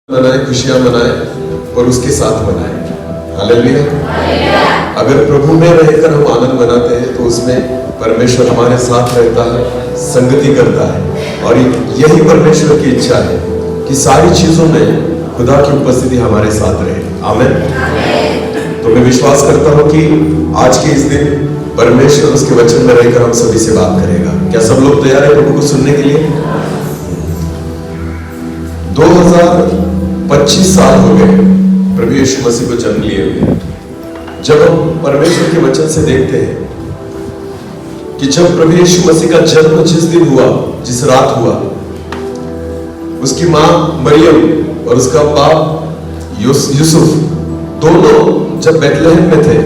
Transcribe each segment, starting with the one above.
मनाए, खुशियां मनाए और उसके साथ मनाए। हालेलुया। अगर प्रभु में रहकर हम आनंद मनाते हैं तो उसमें परमेश्वर हमारे साथ रहता है, संगति करता है, और यही परमेश्वर की इच्छा है कि सारी चीजों में खुदा की उपस्थिति हमारे साथ रहे। आमीन। तो मैं विश्वास करता हूं कि आज के इस दिन परमेश्वर उसके वचन में रहकर हम सभी से बात करेगा। क्या सब लोग तैयार है प्रभु को सुनने के लिए? 2025 साल हो गए प्रभु यीशु मसीह को जन्म लिए हुए। जब हम परमेश्वर के वचन से देखते हैं कि जब प्रभु यीशु मसीह का जन्म जिस दिन हुआ, जिस रात हुआ, उसकी मां मरियम और उसका बाप यूसुफ दोनों जब बैतलहम में थे,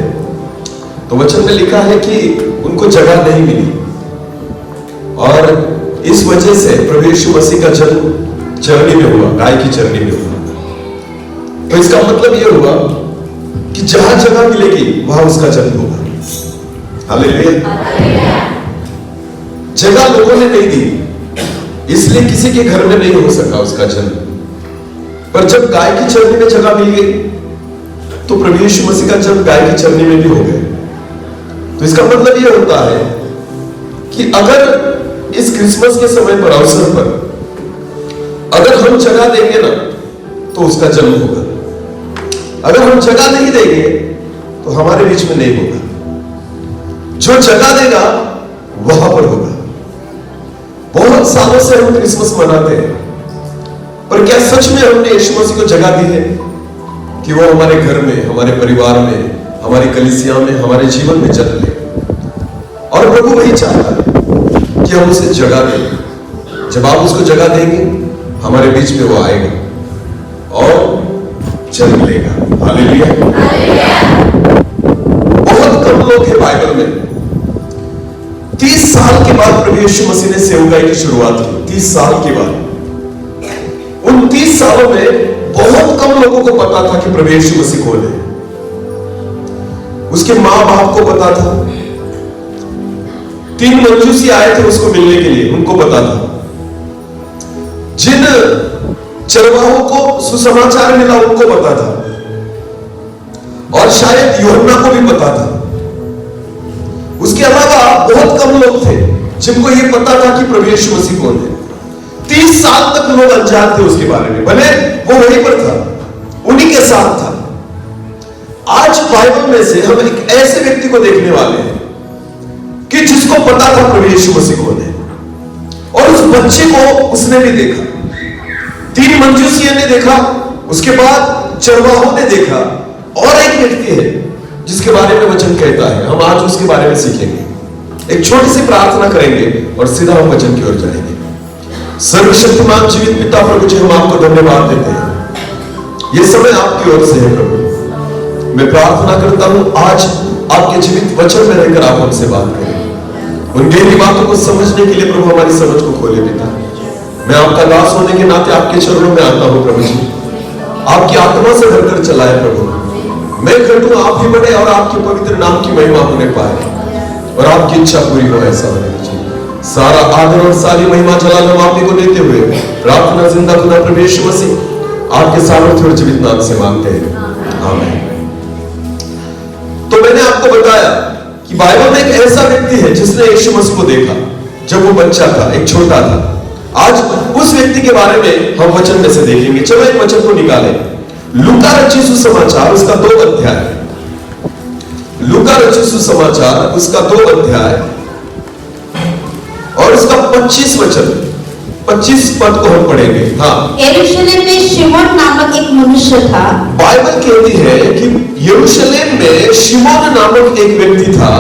तो वचन में लिखा है कि उनको जगह नहीं मिली, और इस वजह से प्रभु यीशु मसीह का जन्म चरनी में हुआ, गाय की चरनी में हुआ। तो इसका मतलब यह हुआ कि जहां जगह मिलेगी वहां उसका जन्म होगा। हालेलुया। जगह लोगों ने नहीं दी, इसलिए किसी के घर में नहीं हो सका उसका जन्म। पर जब गाय की चरनी में जगह मिल गई तो प्रभु यीशु मसीह का जन्म गाय की चरनी में भी हो गया। तो इसका मतलब यह होता है कि अगर इस क्रिसमस के समय पर, अवसर पर अगर हम जगह देंगे ना तो उसका जन्म होगा। अगर हम जगह नहीं देंगे तो हमारे बीच में नहीं होगा। जो जगह देगा वहां पर होगा। बहुत सालों से हम क्रिसमस मनाते हैं, पर क्या सच में हमने यीशु मसीह को जगह दी है कि वो हमारे घर में, हमारे परिवार में, हमारी कलीसिया में, हमारे जीवन में जन्म ले? और प्रभु वही चाहता है कि हम उसे जगह दें। जब आप उसको जगह देंगे, हमारे बीच में वो आएगा और जन्म लेगा। हालेलुया। बहुत कम लोग हैं बाइबल में। 30 साल के बाद प्रभु यीशु मसीह ने सेवकाई की शुरुआत की। 30 साल के बाद, उन 30 सालों में बहुत कम लोगों को पता था कि प्रभु यीशु मसीह कौन है। उसके मां बाप को पता था, 3 मंजूसी आए थे उसको मिलने के लिए, उनको पता था। जिन चरवाहों को सुसमाचार मिला उनको पता था, और शायद यूहन्ना को भी पता था। उसके अलावा बहुत कम लोग थे जिनको यह पता था कि प्रभु यीशु मसीह कौन है। 30 साल तक लोग अनजान थे उसके बारे में, भले वो वहीं पर था, उन्हीं के साथ था। आज बाइबल में से हम एक ऐसे व्यक्ति को देखने वाले हैं कि जिसको पता था प्रभु यीशु मसीह कौन है, और उस बच्चे को उसने भी देखा। 3 मंजूसियों ने देखा, उसके बाद चरवाहों ने देखा, और एक व्यक्ति है जिसके बारे में वचन कहता है। हम आज उसके बारे में सीखेंगे। एक छोटी सी प्रार्थना करेंगे और सीधा हम वचन की ओर जाएंगे। सर्वशक्तिमान जीवित पिता प्रभु जी, हम आपको धन्यवाद देते हैं। ये समय आपकी ओर से है प्रभु। मैं प्रार्थना करता हूं आज आपके जीवित वचन में रहकर आप हमसे बात करें। उन गहरी बातों को समझने के लिए प्रभु हमारी समझ को खोले पिता। मैं आपका दास होने के नाते आपके चरणों में आता हूं प्रभु जी। आपकी आत्मा से भरकर चलाए प्रभु। मैं घटूं, आप ही बढ़े, और आपके पवित्र नाम की महिमा होने पाए, और आपकी इच्छा पूरी हो, ऐसा होने दीजिए। सारा आदर और सारी महिमा जलाल हम आप ही को देते हुए प्रार्थना जिंदा खुदा प्रभु यीशु मसीह आपके सामर्थ्य और जीवित नाम से मांगते हैं, आमीन। तो मैंने आपको बताया कि बाइबल में एक ऐसा व्यक्ति है जिसने यीशु मसीह को देखा जब वो बच्चा था, एक छोटा था। आज उस व्यक्ति के बारे में हम वचन में से देखेंगे। चलो एक वचन को निकालें। लूका रचित सुसमाचार उसका 2 अध्याय। लूका रचित सुसमाचार उसका 2 अध्याय और उसका 25 वचन, 25 पद को हम पढ़ेंगे। हाँ। यरूशलेम में शिमोन नामक एक मनुष्य था। बाइबल कहती है कि यरूशलेम में शिमोन नामक एक व्यक्ति था,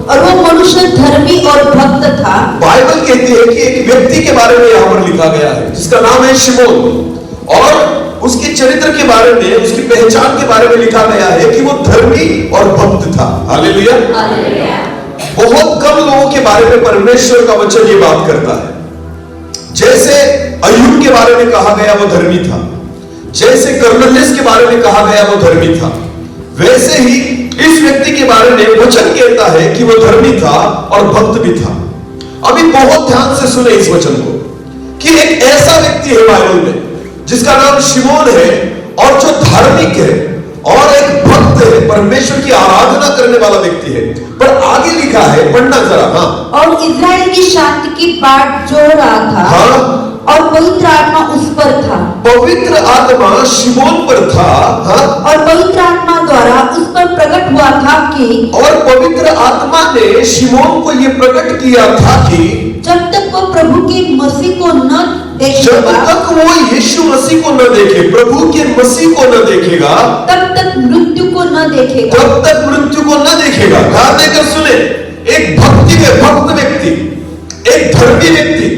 और वो मनुष्य धर्मी और भक्त था। बाइबल कहती है कि एक व्यक्ति के बारे में यहां पर लिखा गया है जिसका नाम है शिमोन, और उसके चरित्र के बारे में, उसकी पहचान के बारे में लिखा गया है कि वो धर्मी और भक्त था। हालेलुया। बहुत कम लोगों के बारे में परमेश्वर का वचन ये बात करता है। जैसे अय्यूब के बारे में कहा गया वो धर्मी था, जैसे कर्नेलियस के बारे में कहा गया वो धर्मी था, वैसे ही इस व्यक्ति के बारे में वचन कहता है कि वो धर्मी था और भक्त भी था। अभी बहुत ध्यान से सुने इस वचन को कि एक ऐसा व्यक्ति है बाइबल में जिसका नाम शिमोन है और जो धार्मिक है और एक भक्त है, परमेश्वर की आराधना करने वाला व्यक्ति है। पर आगे लिखा है, पढ़ना जरा। हाँ, और इजराइल की शांति की बाट जो रहा था। हाँ, और पवित्र आत्मा उस पर था। पवित्र आत्मा शिमोन पर था। हाँ, और पवित्र आत्मा द्वारा उस पर प्रकट हुआ था कि और पवित्र आत्मा ने शिमोन को यह प्रकट किया था कि जब तक वो प्रभु के मसीह को न जब देखेगा, तक वो यीशु मसीह को न देखे, प्रभु के मसीह को न देखेगा, तब तक मृत्यु को न देखेगा। तब तक मृत्यु को न देखेगा। ध्यान देकर सुने, एक भक्त व्यक्ति, एक धर्मी व्यक्ति,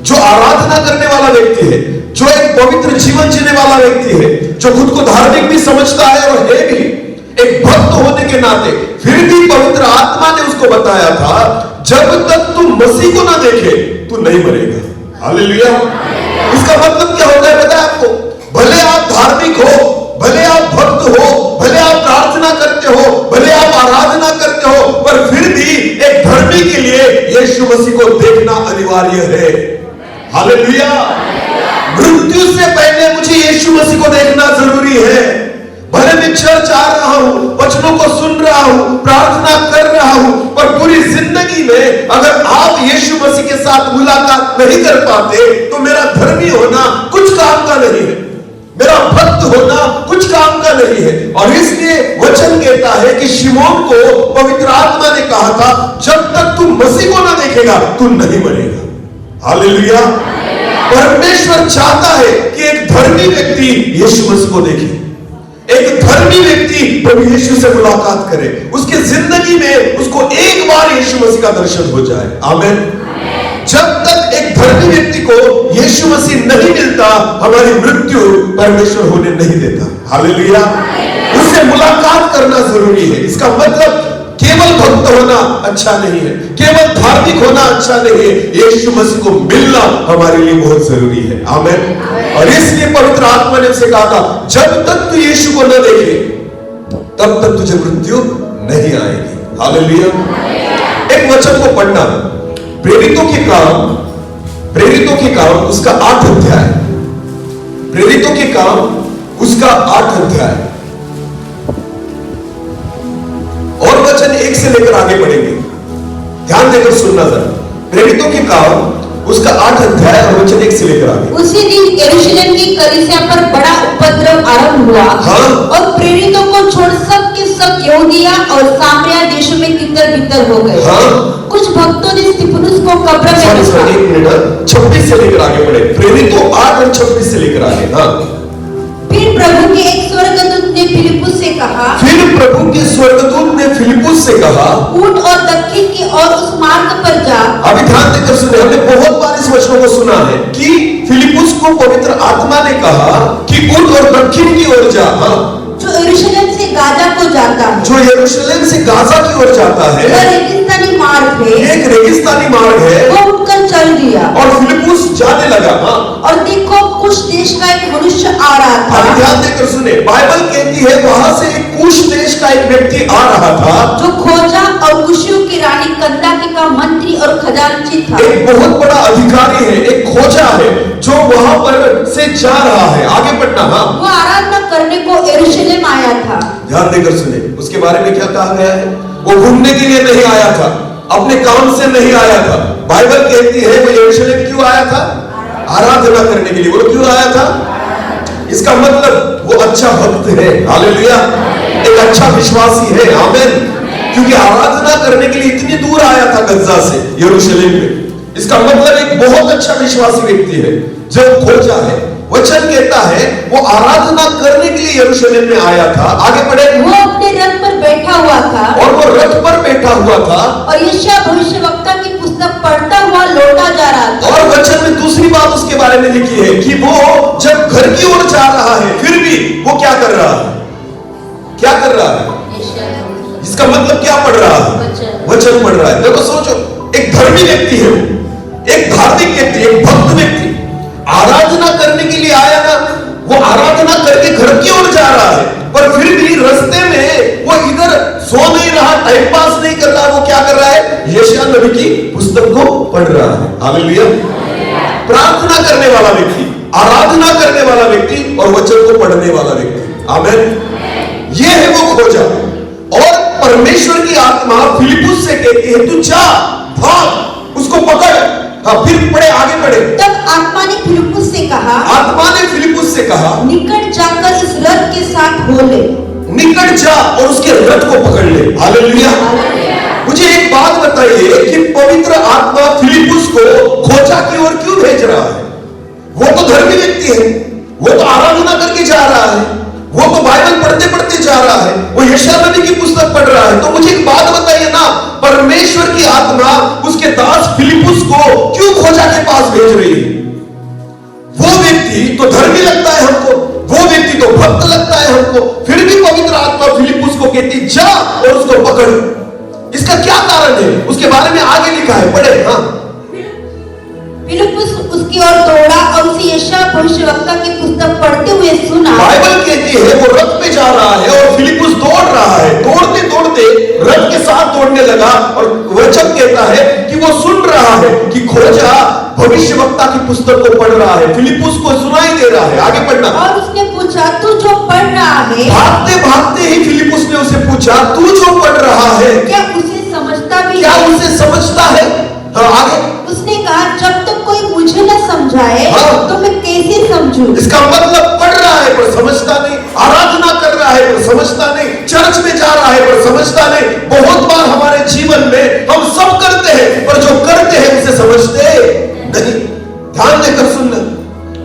जो आराधना करने वाला व्यक्ति है, जो एक पवित्र जीवन जीने वाला व्यक्ति है, जो खुद को धार्मिक भी समझता है और है भी एक भक्त होने के नाते, फिर भी पवित्र आत्मा ने उसको बताया था, जब तक तू मसीह को ना देखे तू नहीं मरेगा। हालेलुया। इसका मतलब क्या होता है पता है आपको? भले आप धार्मिक हो, भले आप भक्त हो, भले आप प्रार्थना करते हो, भले आप आराधना करते हो, पर फिर भी एक धर्मी के लिए यीशु मसीह को देखना अनिवार्य है। हालेलुया। मृत्यु से पहले मुझे यीशु मसीह को देखना जरूरी है। भले मैं चर्च आ रहा हूं, वचनों को सुन रहा हूं, प्रार्थना कर रहा हूं, पर पूरी जिंदगी में अगर आप यीशु मसीह के साथ मुलाकात नहीं कर पाते तो मेरा धर्मी होना कुछ काम का नहीं है, मेरा भक्त होना कुछ काम का नहीं है। और इसलिए वचन कहता है कि शिमोन को पवित्र आत्मा ने कहा था, जब तक तू मसीह को ना देखेगा तू नहीं मरेगा। हालेलुया। परमेश्वर चाहता है कि एक धर्मी व्यक्ति यीशु मसीह को देखे, एक धर्मी व्यक्ति प्रभु यीशु से मुलाकात करे, उसकी जिंदगी में उसको एक बार यीशु मसीह का दर्शन हो जाए। आमीन। जब तक एक धर्मी व्यक्ति को यीशु मसीह नहीं मिलता, हमारी मृत्यु परमेश्वर होने नहीं देता। हालेलुया। उससे मुलाकात करना जरूरी है। इसका मतलब केवल भक्त होना अच्छा नहीं है, केवल धार्मिक होना अच्छा नहीं है, यीशु मसीह को मिलना हमारे लिए बहुत जरूरी है। आमीन। और इसलिए पवित्र आत्मा ने उसे कहा था, जब तक तू यीशु को न देखे तब तक तुझे मृत्यु नहीं आएगी। हालेलुया। एक वचन को पढ़ना, प्रेरितों के काम उसका 8 अध्याय, प्रेरितों के काम उसका 8 अध्याय और वचन 1 से लेकर आगे पढ़ेंगे। ध्यान देकर सुनना जरा। प्रेरितों के काम उसका 8 अध्याय और वचन 1 से लेकर आगे। उसी दिन यरूशलेम की कलीसिया पर बड़ा उपद्रव आरंभ हुआ। हाँ? और प्रेरितों को छोड़ सब के सब यहूदिया और सामरिया देशों में तितर बितर हो गए। हाँ? कुछ भक्तों ने स्तिफनुस को कब्र में रखा। 1 मिनट 26 से लेकर आगे पढ़े। प्रेरितों 8 और 26 से लेकर आगे। हाँ। फिर प्रभु के एक स्वर्गदूत ने फिलिप्पुस से कहा, उठ और दक्षिण की ओर उस मार्ग पर जा। अभी ध्यान देकर सुने, हमने बहुत बार इस वचनों को सुना है कि फिलिप्पुस को पवित्र आत्मा ने कहा कि उठ और दक्षिण की ओर जा। हाँ? जो यरूशलेम से गाजा को जाता है, जो यरूशलेम से गाजा की ओर जाता है, वह रेगिस्तानी मार्ग है, एक रेगिस्तानी मार्ग है। वो उठकर चल दिया और फिलिप्पुस जाने लगा। हाँ? और देखो कुश देश का एक मनुष्य आ रहा था। अभी ध्यान देकर सुने, बाइबल कहती है वहां से एक कुश देश का एक व्यक्ति आ रहा था, जो खोजा और कुशियों की रानी कंदाके का मंत्री और खजांची था। एक बहुत बड़ा अधिकारी है, एक खोजा है जो वहां पर से जा रहा है। आगे बढ़ना। हाँ? वो आराधना करने को यरूशलेम आया था। ध्यान देकर सुने, उसके बारे में क्या कहा गया है? वो घूमने के लिए नहीं आया था, अपने काम से नहीं आया था। बाइबल कहती है वो यरूशलेम क्यों आया था? आराधना करने के लिए। वो क्यों आया था? इसका मतलब वो अच्छा भक्त है। हालेलुया। एक अच्छा विश्वासी है। आमीन। क्योंकि आराधना करने के लिए इतनी दूर आया था गज्जा से यरूशलेम में। इसका मतलब एक बहुत अच्छा विश्वासी व्यक्ति है जो खोजा है। वचन कहता है वो आराधना करने के लिए यरूशलेम में आया था। आगे बढ़े। वो अपने रथ पर बैठा हुआ था और वो रथ पर बैठा हुआ था और यशायाह भविष्यवक्ता की पुस्तक पढ़ता हुआ लौटा जा रहा था। और वचन में दूसरी बात उसके बारे में लिखी है कि वो जब घर की ओर जा रहा है फिर भी वो क्या कर रहा है? क्या कर रहा है? इसका मतलब क्या पढ़ रहा है? वचन पढ़ रहा है। देखो सोचो, एक धर्मी व्यक्ति है, एक धार्मिक व्यक्ति, एक भक्त व्यक्ति आराधना करने के लिए आया ना, वो आराधना करके घर की ओर जा रहा है, पर फिर भी रास्ते में वो इधर सो नहीं रहा, टाइम पास नहीं कर रहा। वो क्या कर रहा है? यशायाह नबी की पुस्तक को पढ़ रहा है। हालेलुया। प्रार्थना करने वाला व्यक्ति, आराधना करने वाला व्यक्ति और वचन को पढ़ने वाला व्यक्ति। आमीन। ये है वो खोजा। और परमेश्वर की आत्मा फिलिपुस से कहती है तू जा, भाग, उसको पकड़। हाँ, फिर पढ़े, आगे पढ़े। तब आत्मा ने फिलिपुस से कहा, आत्मा ने फिलिपुस से कहा, निकट जाकर इस रथ के साथ हो ले। निकट जा और उसके रथ को पकड़ ले। हालेलुया। मुझे एक बात बताइए कि पवित्र आत्मा फिलिपुस को खोजा की ओर क्यों भेज रहा है? वो तो धर्मी व्यक्ति है, वो तो आराधना करके जा रहा है, वो तो बाइबल पढ़ते पढ़ते जा रहा है, वो यशायाह नबी की पुस्तक पढ़ रहा है। तो मुझे एक बात बताइए ना, परमेश्वर की आत्मा उसके दास फिलिपुस को क्यों खोजा के पास भेज रही है? वो व्यक्ति तो धर्मी लगता है हमको, वो व्यक्ति तो भक्त लगता है हमको, फिर भी पवित्र आत्मा फिलिपुस को कहती जा और उसको पकड़। इसका क्या कारण है? उसके बारे में आगे लिखा है, पढ़े। हाँ, फिलिपुस उसकी ओर दौड़ा और उसे यशायाह भविष्यवक्ता की पुस्तक पढ़ते हुए सुना। बाइबल कहती है वो रथ पे जा रहा है और फिलिपुस दौड़ रहा है, दौड़ते दौड़ते रथ के साथ दौड़ने लगा और वचन कहता है कि वो सुन रहा है कि खोजा भविष्यवक्ता की पुस्तक को पढ़ रहा है। फिलिपुस को सुनाई दे रहा है, आगे पढ़ना। और उसने पूछा तू जो पढ़ रहा है, भागते भागते ही फिलिपुस ने उसे पूछा तू जो पढ़ रहा है क्या उसे समझता भी क्या है? उसे समझता है? हाँ, आगे। उसने कहा जब तक कोई मुझे न समझाए हाँ। तो मैं कैसे समझूं? इसका मतलब पढ़ रहा है पर समझता नहीं, आराधना कर रहा है पर समझता नहीं, चर्च में जा रहा है पर समझता नहीं। बहुत बार हमारे जीवन में हम सब करते हैं पर जो करते हैं उसे समझते नहीं। ध्यान देकर सुनना।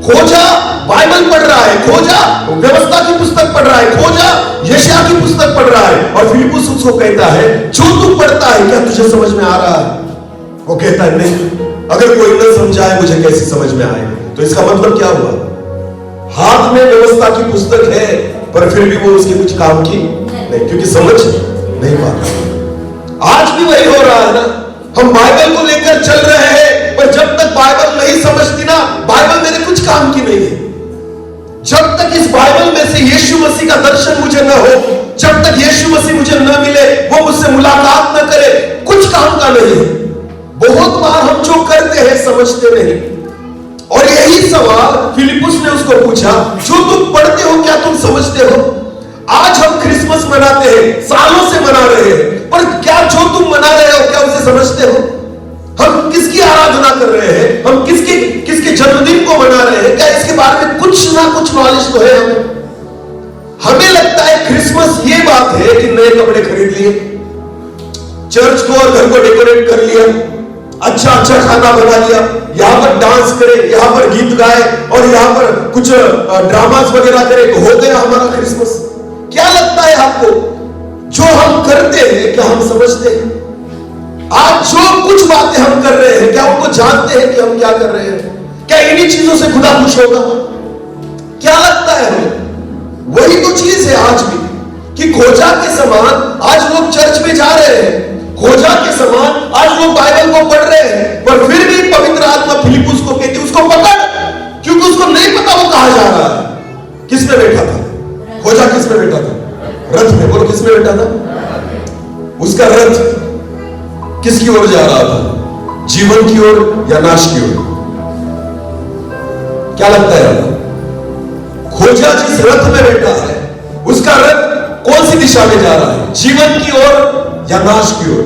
खोजा बाइबल पढ़ रहा है, खोजा व्यवस्था की पुस्तक पढ़ रहा है, खोजा यशायाह की पुस्तक पढ़ रहा है और फिलिपुस उसको कहता है जो तू पढ़ता है क्या तुझे समझ में आ रहा है? वो कहता है नहीं, अगर कोई न समझाए मुझे कैसे समझ में आएगा? तो इसका मतलब क्या हुआ? हाथ में व्यवस्था की पुस्तक है पर फिर भी वो उसके कुछ काम की नहीं, क्योंकि समझ नहीं पाता। आज भी वही हो रहा है ना, हम बाइबल को लेकर चल रहे हैं पर जब तक बाइबल नहीं समझती ना, बाइबल मेरे कुछ काम की नहीं है। जब तक इस बाइबल में से यीशु मसीह का दर्शन मुझे न हो, जब तक यीशु मसीह मुझे न मिले, वो मुझसे मुलाकात न करे, कुछ काम का नहीं है। बहुत बार हम जो करते हैं समझते नहीं। और यही सवाल फिलिपुस ने उसको पूछा, जो तुम पढ़ते हो क्या तुम समझते हो? आज हम क्रिसमस मनाते हैं, सालों से मना रहे हैं, पर क्या जो तुम मना रहे हो क्या उसे समझते हो? हम किसकी आराधना कर रहे हैं? हम किसके जन्मदिन को मना रहे हैं? क्या इसके बारे में कुछ ना कुछ नॉलेज तो है हमें? हमें लगता है क्रिसमस ये बात है कि नए कपड़े खरीद लिए, चर्च को और घर को डेकोरेट कर लिया, अच्छा अच्छा खाना बना लिया, यहां पर डांस करे, यहां पर गीत गाए और यहां पर कुछ ड्रामास वगैरह करे तो हो गया हमारा क्रिसमस। क्या लगता है आपको जो हम करते हैं क्या हम समझते हैं? आज जो कुछ बातें हम कर रहे हैं क्या उनको जानते हैं कि हम क्या कर रहे हैं? क्या इन्हीं चीजों से खुदा खुश होगा? क्या लगता है हमें? वही तो चीज है आज भी कि खोजा के समान आज लोग चर्च में जा रहे हैं, खोजा के समान आज लोग बाइबल को पढ़ रहे हैं, पर फिर भी पवित्र आत्मा फिलिपुस को कहती उसको पकड़, क्योंकि उसको नहीं पता वो कहां जा रहा है। किस में बैठा था? खोजा किस में बैठा था? रथ में। बोलो किस में बैठा था? उसका रथ किसकी ओर जा रहा था? जीवन की ओर या नाश की ओर? क्या लगता है आपको? खोजा जिस रथ में बैठा है उसका रथ कौन सी दिशा में जा रहा है? जीवन की ओर या नाश की ओर?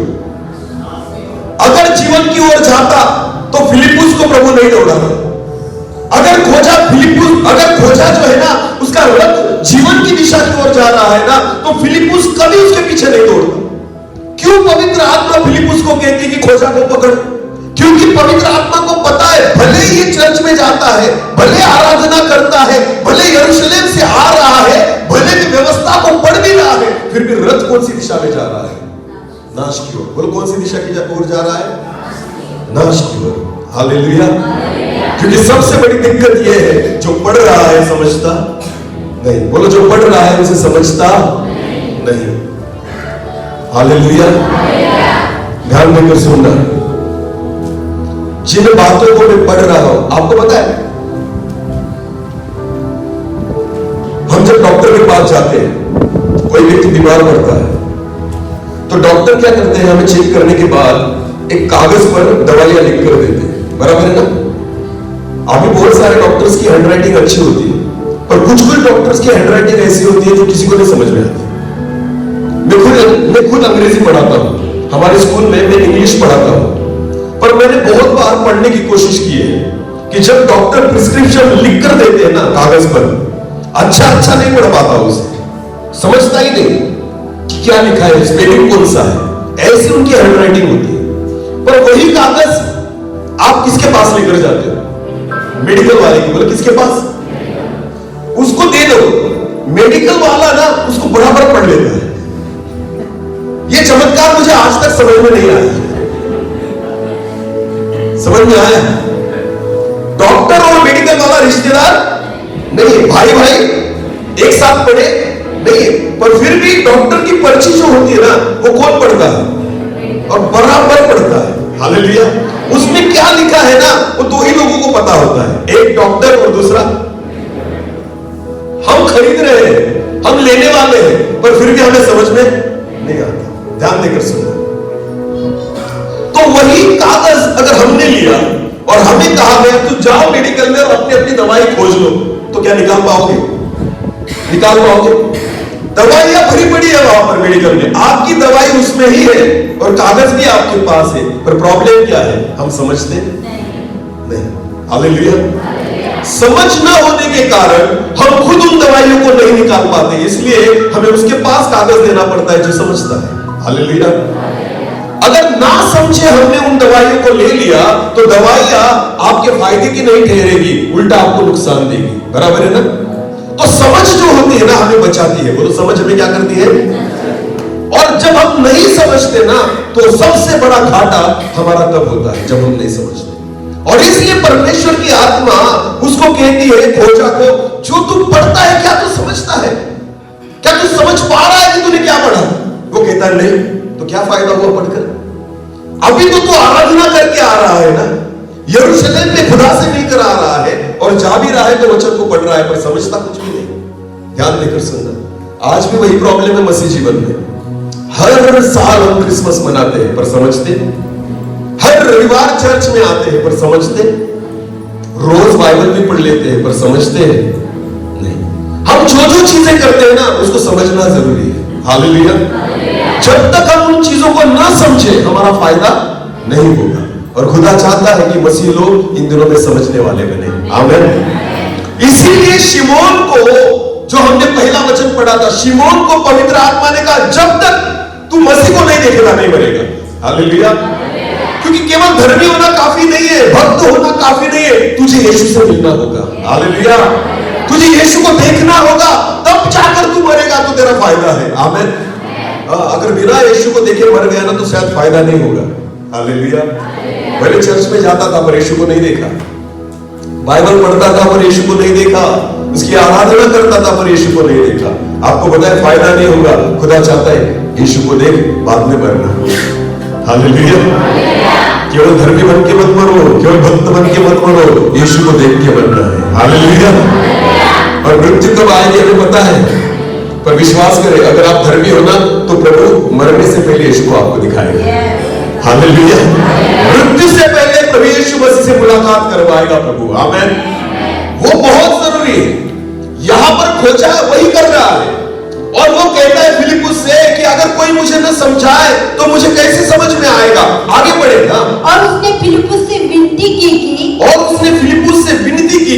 अगर जीवन की ओर जाता तो फिलिपुस को प्रभु नहीं दौड़ाता। अगर खोजा जो है ना उसका रथ जीवन की दिशा की ओर जा रहा है ना, तो फिलिपुस कभी उसके पीछे नहीं दौड़ता। क्यों पवित्र आत्मा फिलिपुस को कहती है कि खोजा को पकड़? क्योंकि पवित्र आत्मा को पता है भले ये चर्च में जाता है, भले आराधना करता है, भले यरूशलेम से आ रहा है, भले भी व्यवस्था को पढ़ भी रहा है, फिर भी रथ कौन सी दिशा में जा रहा है? नाश की ओर। बोलो कौन सी दिशा की ओर जा रहा है? नाश की ओर। हालेलुया। क्योंकि सबसे बड़ी दिक्कत यह है जो पढ़ रहा है समझता नहीं। बोलो जो पढ़ रहा है उसे समझता नहीं। हालेलुया। ध्यान देकर सुनना। जिन बातों को मैं पढ़ रहा हूं, आपको पता है हम जब डॉक्टर के पास जाते हैं, कोई व्यक्ति बीमार पड़ता है तो डॉक्टर क्या करते हैं, हमें चेक करने के बाद एक कागज पर दवाइयां लिख कर देते हैं, बराबर है ना? अभी बहुत सारे डॉक्टर्स की हैंडराइटिंग अच्छी होती है, पर कुछ डॉक्टर्स की हैंडराइटिंग ऐसी होती है जो किसी को नहीं समझ में आती। मैं खुद अंग्रेजी पढ़ाता हूं, हमारे स्कूल में मैं इंग्लिश पढ़ाता हूं, पर मैंने बहुत बार पढ़ने की कोशिश की है कि जब डॉक्टर प्रिस्क्रिप्शन लिख कर देते हैं ना कागज पर, अच्छा नहीं पढ़ पाता उसे, समझता ही नहीं कि क्या लिखा है, स्पेलिंग कौन सा है, ऐसी उनकी हैंडराइटिंग होती है। पर वही कागज आप किसके पास लेकर जाते हो? मेडिकल वाले की, बोले किसके पास, उसको दे दो, मेडिकल वाला ना उसको बराबर पढ़ लेता है। ये चमत्कार मुझे आज तक समझ में नहीं आया। समझ में आया? डॉक्टर और मेडिकल वाला रिश्तेदार नहीं है, भाई एक साथ पढ़े नहीं है, पर फिर भी डॉक्टर की पर्ची जो होती है ना, वो कौन पढ़ता है? और बराबर पढ़ता है। हालेलुया। उसमें क्या लिखा है ना, वो दो ही लोगों को पता होता है, एक डॉक्टर और दूसरा हम खरीद रहे हैं, हम लेने वाले हैं, पर फिर भी हमें समझ में नहीं आता। ध्यान देकर सुनो। तो वही कागज अगर हमने लिया और हमें कहा गया तो जाओ मेडिकल में और अपनी दवाई खोज लो, तो क्या निकाल पाओगे? निकाल पाओगे? दवाइयां भरी पड़ी है वहां पर मेडिकल में, आपकी दवाई उसमें ही है और कागज भी आपके पास है, पर प्रॉब्लम क्या है? हम समझते नहीं। हालेलुया। समझ ना होने के कारण हम खुद उन दवाइयों को नहीं निकाल पाते, इसलिए हमें उसके पास कागज देना पड़ता है जो समझता है। हालेलुया। अगर ना समझे हमने उन दवाइयों को ले लिया तो दवाइयां आपके फायदे की नहीं ठहरेगी, उल्टा आपको नुकसान देगी। बराबर है ना? तो समझ जो होती है ना हमें बचाती है, वो तो समझ हमें क्या करती है। और जब हम नहीं समझते ना तो सबसे बड़ा घाटा हमारा तब होता है जब हम नहीं समझते। और इसलिए परमेश्वर की आत्मा उसको कहती है, खोजा को, जो तू पढ़ता है क्या तू समझता है? क्या तू समझ पा रहा है कि तूने क्या पढ़ा? वो कहता है नहीं, तो क्या फायदा हुआ पढ़कर? अभी तो तू आराधना करके आ रहा है ना, यरूशलेम में खुदा से मिलकर आ रहा है और जा भी रहा है तो वचन को पढ़ रहा है, पर समझता कुछ भी नहीं। ध्यान देकर सुनना। आज भी वही प्रॉब्लम है मसीह जीवन में। हर साल हम क्रिसमस मनाते हैं पर समझते, हर रविवार चर्च में आते हैं पर समझते, रोज बाइबल भी पढ़ लेते हैं पर समझते नहीं। हम जो चीजें करते हैं ना उसको समझना जरूरी है। हालेलुया। जब तक हम उन चीजों को ना समझे हमारा फायदा नहीं होगा, और खुदा चाहता है कि मसीह लोग इन दिनों में समझने वाले बने। आमीन। इसीलिए शिमोन को, जो हमने पहला वचन पढ़ा था, शिमोन को पवित्र आत्मा ने कहा जब तक तू मसीह को नहीं देखेगा नहीं मरेगा। हालेलुया। क्योंकि केवल धर्मी होना काफी नहीं है, भक्त होना काफी नहीं है, तुझे यीशु से मिलना होगा। हालेलुया। तुझे यीशु को देखना होगा, तब जाकर तू मरेगा तो तेरा फायदा है। आमीन। अगर बिना यीशु को देखे मर गया ना तो शायद फायदा नहीं होगा। हालेलुया। पहले चर्च में जाता था पर यीशु को नहीं देखा, बाइबल पढ़ता था पर यीशु को नहीं देखा, उसकी आराधना करता था पर यीशु को नहीं देखा। आपको पता है फायदा नहीं होगा। खुदा चाहता है यीशु को देख, बाद में मरना। हालेलुया। केवल धर्मी बन के मत मरो, केवल भक्त बन के मत मरो, यीशु को देख के मरना है। हालेलुया। और मृत्यु कब आएगी हमें पता है, पर विश्वास करें अगर आप धर्मी हो ना तो प्रभु मरने से पहले यीशु को आपको दिखाएगा। हालेलुया। मृत्यु से पहले प्रभु यीशु मसीह से मुलाकात करवाएगा प्रभु। आमीन। वो बहुत जरूरी है। यहां पर खोजा वही कर रहा है, और वो कहता है फिलिपुस से कि अगर कोई मुझे न समझाए तो मुझे कैसे समझ में आएगा। आगे बढ़ेगा। और उसने फिलिपुस से विनती की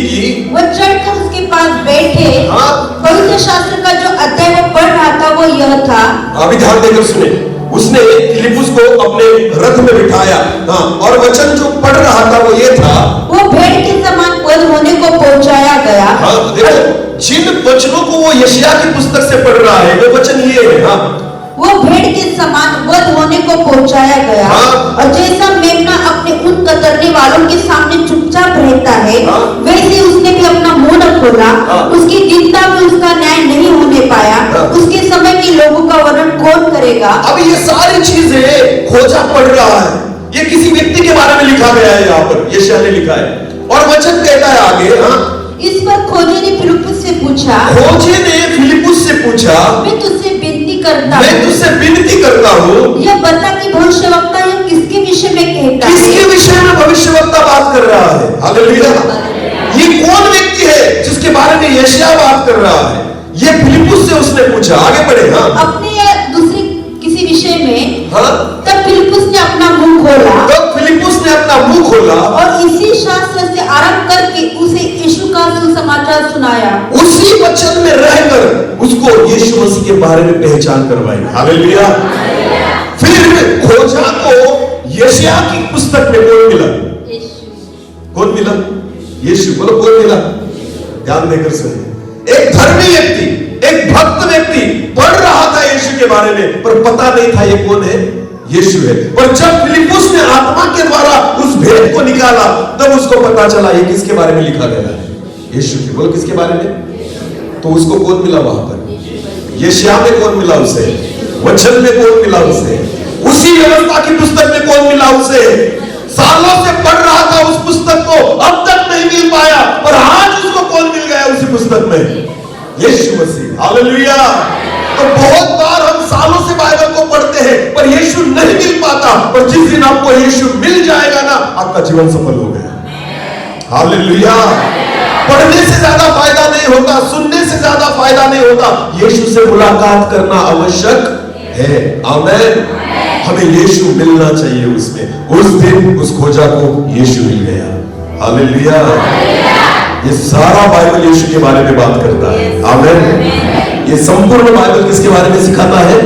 कि वो चढ़कर उसके पास बैठे। हाँ। पवित्र शास्त्र का जो अध्याय वो पढ़ रहा था वो यह था। अभी ध्यान देकर सुने। उसने फिलिपुस को अपने रथ में बिठाया, हाँ, और वचन जो पढ़ रहा था वो ये था, वो भेड़ के समान वध होने को पहुंचाया गया। हाँ, देखो जिन वचनों को वो यशायाह की पुस्तक से पढ़ रहा है वो वचन ये है। हाँ, वो भेड़ के समान वध होने को पहुंचाया गया। हाँ। और जैसा मेमना अपने ऊन कतरने वालों के सामने चुपचाप रहता है, हाँ। वैसे उसने भी अपना मुंह न खोला। हाँ। उसकी चिंता में उसका न्याय नहीं होने पाया। हाँ। उसके समय के लोगों का वर्णन कौन करेगा? अब ये सारी चीजें खोजा पढ़ रहा है, ये किसी व्यक्ति के बारे में लिखा गया है, यहाँ पर यशायाह ने लिखा है, और वचन कहता है आगे। हाँ, इस पर खोजे ने फिलिपुस से पूछा, मैं तुझसे विनती करता हूँ, यह बता कि भविष्यवक्ता यह किसके विषय में कहता है? किसके विषय में भविष्यवक्ता बात कर रहा है? हालेलुया। ये कौन व्यक्ति है जिसके बारे में यशायाह बात कर रहा है? ये फिलिप्पुस से उसने पूछा। आगे बढ़े। हाँ, अपने या दूसरी किसी विषय में हाँ, तब फिलिप्पुस ने अपना मुंह खोला तब फिलिप्पुस ने अपना मुंह खोला और इसी शास्त्र से आरंभ करके उसे यीशु का सुसमाचार सुनाया। उसी वचन में रहकर उसको यीशु मसीह के बारे में पहचान करवाई। हालेलुया। फिर खोजा तो यशायाह की पुस्तक में कौन मिला? कौन मिला? यीशु। बोलो कौन मिला? ध्यान देकर सुनिए। एक धर्मी व्यक्ति, एक भक्त व्यक्ति पढ़ रहा था यीशु के बारे में, पर पता नहीं था ये कौन है? यीशु है। पर जब फिलिप्पुस ने आत्मा के द्वारा उस भेद को निकाला, तब उसको पता चला ये किसके बारे में लिखा गया है? यीशु के। बोलो किसके बारे में? तो उसको कौन मिला वहां पर? यशायाह में कौन मिला उसे? वचन में कौन मिला उसे? उसी व्यवस्था की पुस्तक में कौन मिला उसे? सालों से पढ़ रहा था उस पुस्तक को, अब तक नहीं मिल पाया, पर आज उसको कौन मिल गया उसी पुस्तक में? यीशु मसीह। हालेलुया। तो बहुत बार हम सालों से बाइबल को पढ़ते हैं, पर यीशु नहीं मिल पाता, पर जिस दिन आपको यीशु मिल जाएगा ना, आपका जीवन सफल हो गया। हालेलुया। पढ़ने से ज्यादा फायदा नहीं होता, सुनने से ज्यादा फायदा नहीं होता, यीशु से मुलाकात करना आवश्यक है। आमीन। हमें यीशु मिलना चाहिए उसमें। उस दिन उस खोजा को यीशु मिल गया। हालेलुया। ये सारा बाइबल यीशु के बारे में बात करता है। आमीन। ये संपूर्ण बाइबल किसके बारे में सिखाता है?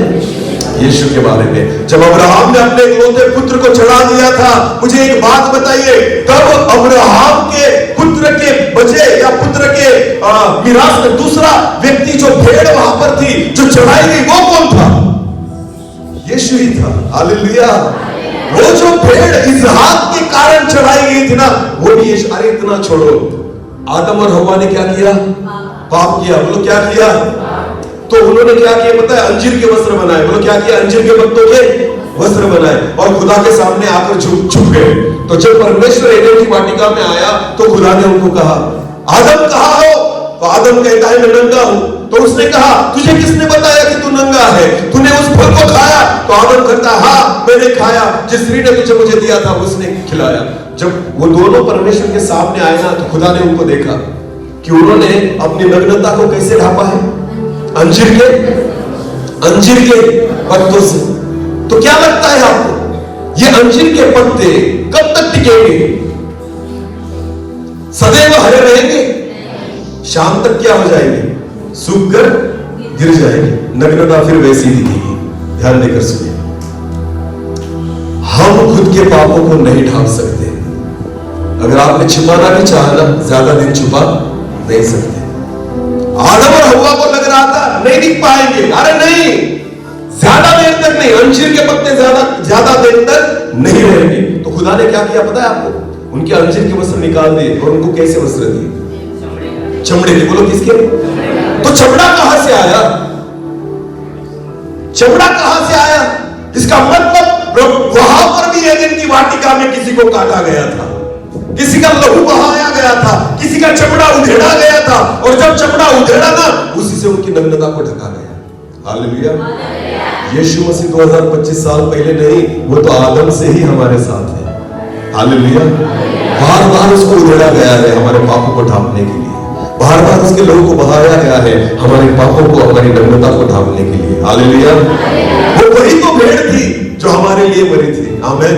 यीशु के बारे में। जब अब्राहम ने अपने इकलौते पुत्र को चढ़ा दिया था, मुझे एक बात बताइए, तब अब्राहम के पुत्र के बजाय या पुत्र के मिरास में दूसरा व्यक्ति जो भेड़ वहां पर थी जो चढ़ाई गई, वो कौन था? यीशु ही था। हालेलुया। वो जो भेड़ इसहाक के कारण चढ़ाई गई थी ना, वो भी यीशु। अरे इतना छोड़ो, आदम और हव्वा ने क्या किया? पाप किया। बोलो क्या किया? तो उन्होंने क्या किया पता है? अंजीर के वस्त्र बनाए। बोलो क्या किया? अंजीर के पत्तों के वस्त्र बनाए और खुदा के सामने आकर छुप गए। तो जब परमेश्वर एदेन की वाटिका में आया तो खुदा ने उनको कहा, आदम कहाँ हो? तो आदम कहता है मैं नंगा हूं। तो उसने कहा तुझे किसने बताया कि तू नंगा है? तूने उस फल को खाया? तो आदम कहता है हाँ मैंने खाया, जिस स्त्री ने तुझे मुझे दिया था उसने खिलाया। जब वो दोनों परमेश्वर के सामने आए ना, तो खुदा ने उनको देखा कि उन्होंने अपनी नग्नता को कैसे ढापा है? अंजीर के पत्तों से। तो क्या लगता है आपको, ये अंजीर के पत्ते कब तक टिकेंगे? सदैव हरे रहेंगे? शाम तक क्या हो जाएंगे? सूख कर गिर जाएंगे। नग्नता फिर वैसी ही थी। ध्यान देकर सुनिए, हम खुद के पापों को नहीं ढांप सकते। अगर आपने छिपाना भी चाहा ना, ज्यादा दिन छुपा नहीं सकते। आदम और हव्वा को लग रहा था नहीं दिख पाएंगे। अरे नहीं, ज्यादा देर तक नहीं, अंजीर के पत्ते ज्यादा देर तक नहीं रहेंगे। तो खुदा ने क्या किया पता है आपको? उनके अंजीर के वस्त्र निकाल दिए और उनको कैसे वस्त्र दिए? चमड़े के। बोलो किसके? तो चमड़ा कहां से आया? चमड़ा कहां से आया? इसका मतलब वहां पर भी एदेन की वाटिका में किसी को काटा गया था, किसी का लहू बहाया गया था, किसी का चमड़ा उधेड़ा गया था, और जब चमड़ा उधेड़ा ना, उसी से उनकी नग्नता को ढका गया। हालेलुया। यीशु मसीह 2025 साल पहले नहीं, वो तो आदम से ही हमारे साथ है। हालेलुया। बार बार उसको उधेड़ा गया है हमारे पापों को ढांपने के लिए। बार बार उसके लहू को बहाया गया है हमारे पापों को, हमारी नग्नता को ढांपने के लिए। हालेलुया। वो वही तो भेड़ थी जो हमारे लिए मरी थी। आमीन।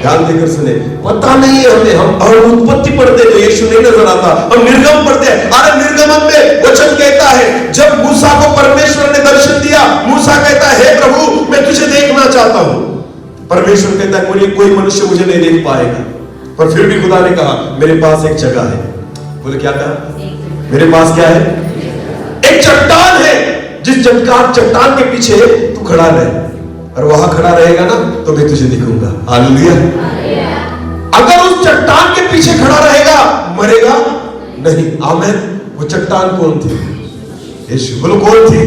ध्यान देकर सुने। पता नहीं है हमें, हम उत्पत्ति पढ़ते तो यीशु नहीं नजर आता, हम निर्गम पढ़ते हैं। अरे निर्गमन में वचन कहता है जब मूसा को परमेश्वर ने दर्शन दिया, मूसा कहता है हे प्रभु मैं तुझे देखना चाहता हूं। परमेश्वर कहता है कोई मनुष्य मुझे नहीं देख पाएगा, पर फिर भी खुदा ने कहा मेरे पास एक जगह है। बोले क्या कहा? मेरे पास क्या है? एक चट्टान है, जिस चट्टान के पीछे तू खड़ा रहे, और वहां खड़ा रहेगा ना तो मैं तुझे दिखूंगा। हालेलुया। अगर उस चट्टान के पीछे खड़ा रहेगा मरेगा नहीं। आमीन। वो चट्टान कौन थी? यीशु। बोलो कौन थी?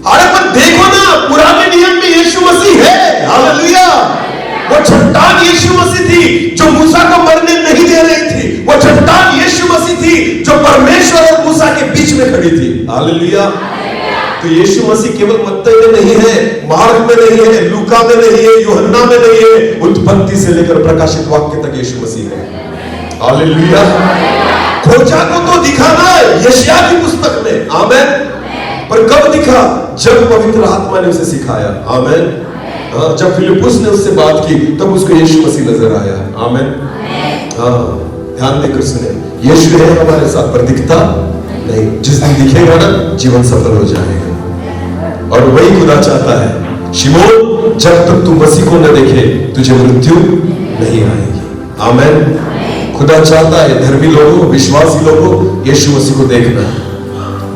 अरे पर देखो ना, पुराने नियम में यीशु मसीह है। हालेलुया। वो चट्टान यीशु मसीह थी जो मूसा को मरने नहीं दे रही थी। वो चट्टान यीशु मसीह थी जो परमेश्वर और मूसा के बीच में खड़ी थी। हालेलुया। तो यीशु मसीह केवल मत्ती में नहीं है, मार्क में नहीं है, लूका में नहीं है, यूहन्ना में नहीं है, उत्पत्ति से लेकर प्रकाशित वाक्य तक यीशु मसीह है। हालेलुया। खोजा को तो दिखा ना यशायाह की पुस्तक में, आमेन। पर कब दिखा? जब पवित्र आत्मा ने उसे सिखाया, आमेन। जब फिलिप्पुस ने उससे बात की तब उसको यीशु मसीह नजर आया, आमेन। ध्यान देकर सुने, यीशु है हमारे साथ पर दिखता नहीं। जिस दिन दिखेगा ना जीवन सफल हो जाएगा। और वही खुदा चाहता है, शिमोन जब तक तू मसीह को न देखे तुझे मृत्यु नहीं आएगी, आमेन। खुदा चाहता है धर्मी लोगों, विश्वासी लोगों, यीशु मसीह को देखना,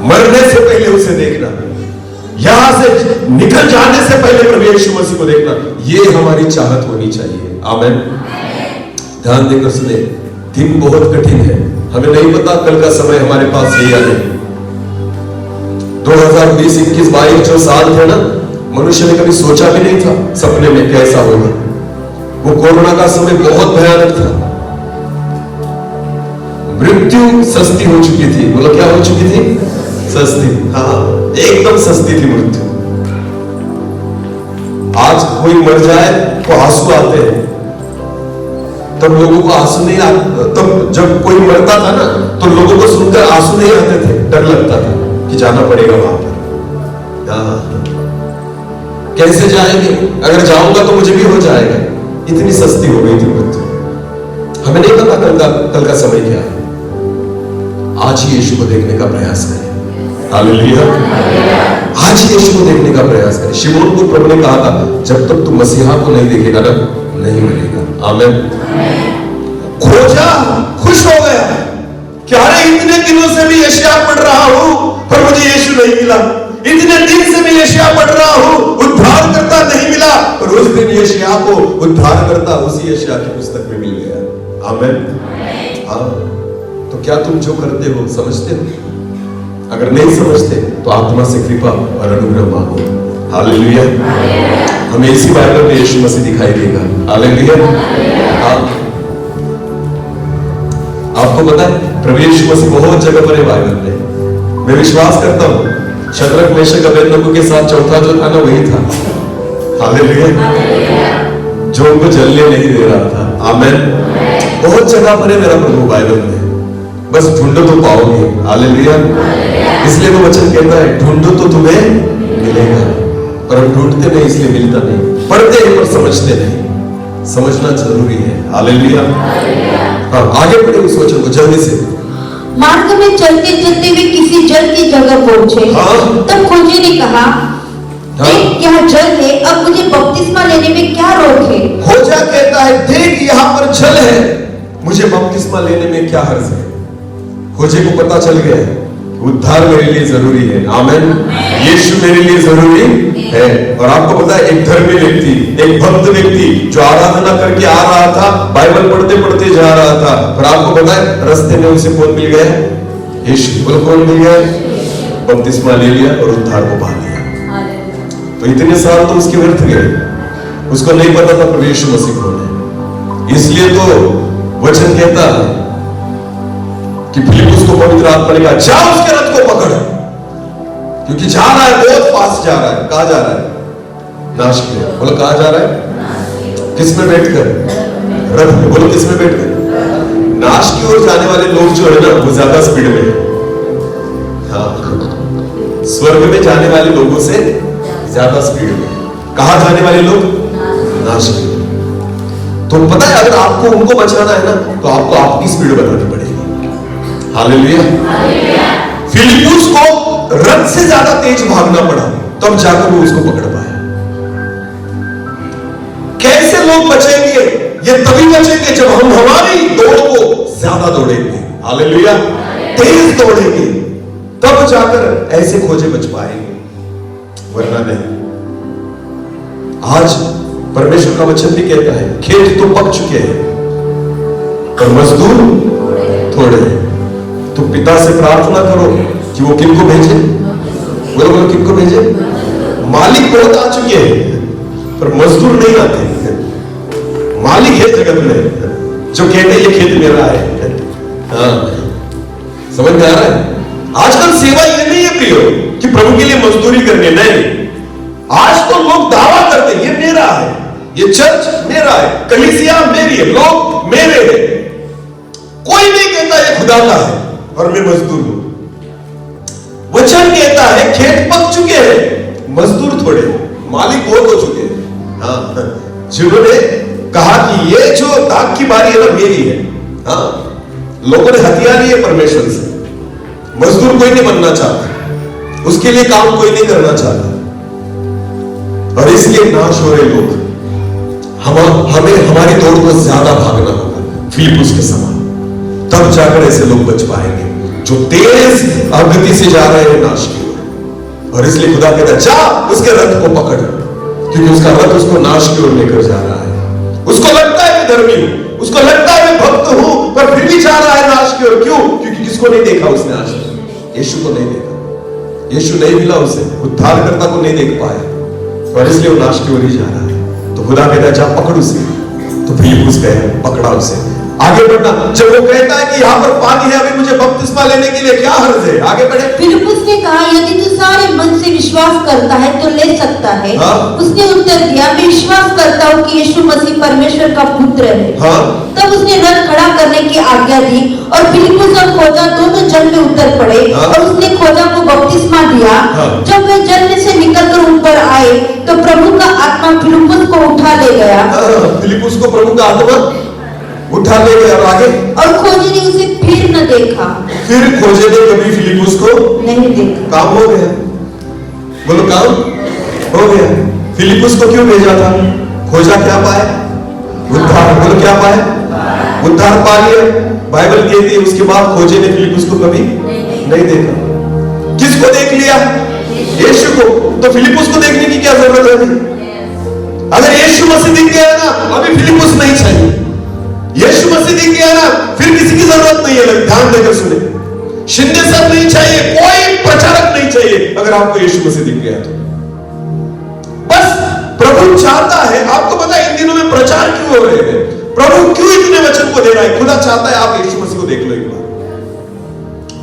मरने से पहले उसे देखना, यहां से निकल जाने से पहले प्रभु यीशु मसीह को देखना, ये हमारी चाहत होनी चाहिए, आमेन। ध्यान देकर सुने, दिन बहुत कठिन है। हमें नहीं पता कल का समय हमारे पास है या नहीं। 2020, 21, 22 जो साल थे ना, मनुष्य ने कभी सोचा भी नहीं था सपने में कैसा होगा। वो कोरोना का समय बहुत भयानक था। मृत्यु सस्ती हो चुकी थी। बोलो क्या हो चुकी थी? सस्ती। हाँ, एकदम सस्ती थी मृत्यु। आज कोई मर जाए तो आंसू आते हैं, तब लोगों को आंसू नहीं आते। तब जब कोई मरता था ना तो लोगों को सुनकर आंसू नहीं आते थे, डर लगता था कि जाना पड़ेगा वहां पर। कैसे जाएंगे? अगर जाऊंगा तो मुझे भी हो जाएगा। इतनी सस्ती हो गई थी मृत्यु। हमें नहीं पता कल का समय क्या है। आज ही यीशु को देखने का प्रयास करें, हालेलुया। आज ही यीशु को देखने का प्रयास करें। शिमोन को प्रभु ने कहा था, जब तक तू मसीहा को नहीं देखेगा ना नहीं मिलेगा, आमीन। खोजा, खुश हो गया कि अरे इतने दिनों से भी यशायाह पढ़ रहा हूं पर मुझे यीशु नहीं मिला। इतने दिन से मैं यशायाह पढ़ रहा हूं, उद्धार करता नहीं मिला। और उस दिन यशायाह को उद्धार करता उसी यशायाह की पुस्तक में मिल गया, आमीन। हाँ, तो क्या तुम जो करते हो समझते हो? अगर नहीं समझते तो आत्मा से कृपा और अनुग्रह मांगो, हालेलुया। हमें इसी बाइबल में यीशु मसीह दिखाई देगा, हालेलुया। आपको पता है प्रभु यीशु मसीह बहुत जगह पर है बाइबल में। मैं विश्वास करता हूं शद्रक, मेशक, अबेदनगो के साथ चौथा जो था ना वही था, हालेलुया, जो उनको जलने नहीं दे रहा था, आमीन। बहुत जगह पर है मेरा प्रभु बाइबल में, बस ढूंढो तो पाओगे, हालेलुया। इसलिए वो वचन कहता है ढूंढो तो तुम्हें मिलेगा। पर हम ढूंढते नहीं इसलिए मिलता नहीं, पढ़ते हैं पर समझते नहीं। समझना जरूरी है, हालेलुया। हाँ, आगे बढ़े उस वचन को जल्दी से। मार्ग में चलते चलते वे किसी जल की जगह पहुंचे। हाँ? तब खोजे ने कहा, देख यहाँ जल है, अब मुझे बपतिस्मा लेने में क्या रोक है? खोजा कहता है देख यहाँ पर जल है, मुझे बपतिस्मा लेने में क्या हर्ज है। खोजे को पता चल गया उद्धार मेरे लिए जरूरी है, आमीन। यीशु मेरे लिए जरूरी है। और आपको पता है एक धर्मी व्यक्ति, एक भक्त व्यक्ति जो आराधना करके आ रहा था, बाइबल पढ़ते पढ़ते जा रहा था, पर आपको पता है रास्ते में उसे कौन मिल गया? यीशु। बोलो कौन मिल गया? बपतिस्मा ले लिया और उद्धार को पा लिया। तो इतने साल तो उसके व्यर्थ गए, उसको नहीं पता था प्रभु यीशु मसीह कौन है। इसलिए तो वचन कहता है कि फिलिप्पुस को पवित्र आत्मा ने कहा जा उसके रथ को पकड़, क्योंकि जा रहा है, बहुत फास्ट जा रहा है। कहां जा रहा है? नाश के। बोलो कहां जा रहा है? किस में बैठकर? रथ में। बोलो किस में बैठकर? नाश की ओर जाने वाले लोग जो है ना वो ज्यादा स्पीड में, हाँ, स्वर्ग में जाने वाले लोगों से ज्यादा स्पीड में। कहां जाने वाले लोग? नाश की। तो पता है अगर आपको उनको बचाना है ना तो आपको आपकी स्पीड बनानी पड़ेगी, हालेलुया। फिलिप्पुस को रथ से ज्यादा तेज भागना पड़ा, तब जाकर वो उसको पकड़ पाए। कैसे लोग बचेंगे? ये तभी बचेंगे जब हम हमारी दौड़ को ज्यादा दौड़ेंगे, हालेलुया, तेज दौड़ेंगे, तब जाकर ऐसे खोजे बच पाएंगे, वरना नहीं। आज परमेश्वर का वचन भी कहता है खेत तो पक चुके हैं पर मजदूर थोड़े हैं। तो पिता से प्रार्थना करो कि वो किनको भेजे। बोलो बोलो किनको भेजे? मालिक बहुत आ चुके हैं पर मजदूर नहीं आते। मालिक है जगत में जो कहते ये खेत मेरा है। हाँ, समझ में आ रहा है? आजकल सेवा ये नहीं है प्रियो कि प्रभु के लिए मजदूरी करनी, नहीं। आज तो लोग दावा करते ये मेरा है, ये चर्च मेरा है, कलीसिया मेरी है, लोग मेरे हैं। कोई नहीं कहता ये खुदा का है और मैं मजदूर हूं। वचन कहता है खेत पक चुके हैं, मजदूर थोड़े, मालिक बहुत हो चुके हैं। हाँ, जिन्होंने कहा कि ये जो दाग की बारी है ना मेरी है। हाँ, लोगों ने हथियार लिए परमेश्वर से। मजदूर कोई नहीं बनना चाहता, उसके लिए काम कोई नहीं करना चाहता, और इसलिए नाश हो रहे लोग। हमें हमारी दौड़ को ज्यादा भागना होगा फिलिप्पुस के समान, तब जाकर ऐसे लोग बच पाएंगे जो तेज गति से जा रहे हैं नाश की ओर। और इसलिए खुदा कहता जा उसके रथ को पकड़, क्योंकि उसका रथ उसको नाश की ओर लेकर जा रहा है। उसको लगता है मैं धर्मी हूं, उसको लगता है मैं भक्त हूं, पर फिर भी जा रहा है नाश की ओर। क्यों? क्योंकि किसको नहीं देखा उसने आज तक? यीशु को नहीं देखा, यीशु नहीं मिला उसे, उद्धारकर्ता को नहीं देख पाया, और इसलिए वो नाश की ओर ही जा रहा है। तो खुदा कहता है जा पकड़ उसे। तो फिलिप्पुस गया, पकड़ा उसे, आगे बढ़ना। जब वो कहता है कि यहाँ पर पानी है, अभी मुझे बपतिस्मा लेने के लिए क्या हर्ज है, आगे बढ़े। फिलिप्पुस ने कहा यदि तू सारे मन से विश्वास करता है तो ले सकता है। हाँ? उसने उत्तर दिया मैं विश्वास करता हूँ कि यीशु मसीह परमेश्वर का पुत्र है। हाँ? तब उसने रथ खड़ा करने की आज्ञा दी और फिलिप्पुस और खोजा दोनों जल में उतर पड़े। हाँ? और उसने खोजा को बपतिस्मा दिया। हाँ? जब वे जल में से निकलकर ऊपर आए तो प्रभु का आत्मा फिलिप्पुस को उठा ले गया। फिलिप्पुस को प्रभु का आत्मा उठा ले गया। और आगे, और खोजे ने उसे फिर न देखा। फिर खोजे ने कभी फिलिप्पुस को नहीं देखा। काम हो गया, बोलो काम हो गया। फिलिप्पुस को क्यों भेजा था? खोजा क्या पाए? उद्धार। बोलो क्या पाए? उद्धार पा लिया। बाइबल कहती है उसके बाद खोजे ने फिलिप्पुस को कभी नहीं देखा। किसको देख लिया? यीशु को। तो फिलिप्पुस को देखने की क्या जरूरत है? अगर यीशु मसीह दिख गया ना, अभी फिलिप्पुस नहीं चाहिए। यीशु मसीह दिख गया ना, फिर किसी की जरूरत नहीं है। ध्यान देकर सुने, शिंदे सब नहीं चाहिए, कोई प्रचारक नहीं चाहिए। अगर आपको यीशु मसीह दिख गया तो बस प्रभु चाहता है। आपको पता है इन दिनों में प्रचार क्यों हो रहे हैं? प्रभु क्यों इतने वचन को दे रहा है? खुदा चाहता है आप यीशु मसीह को देख लो एक बार।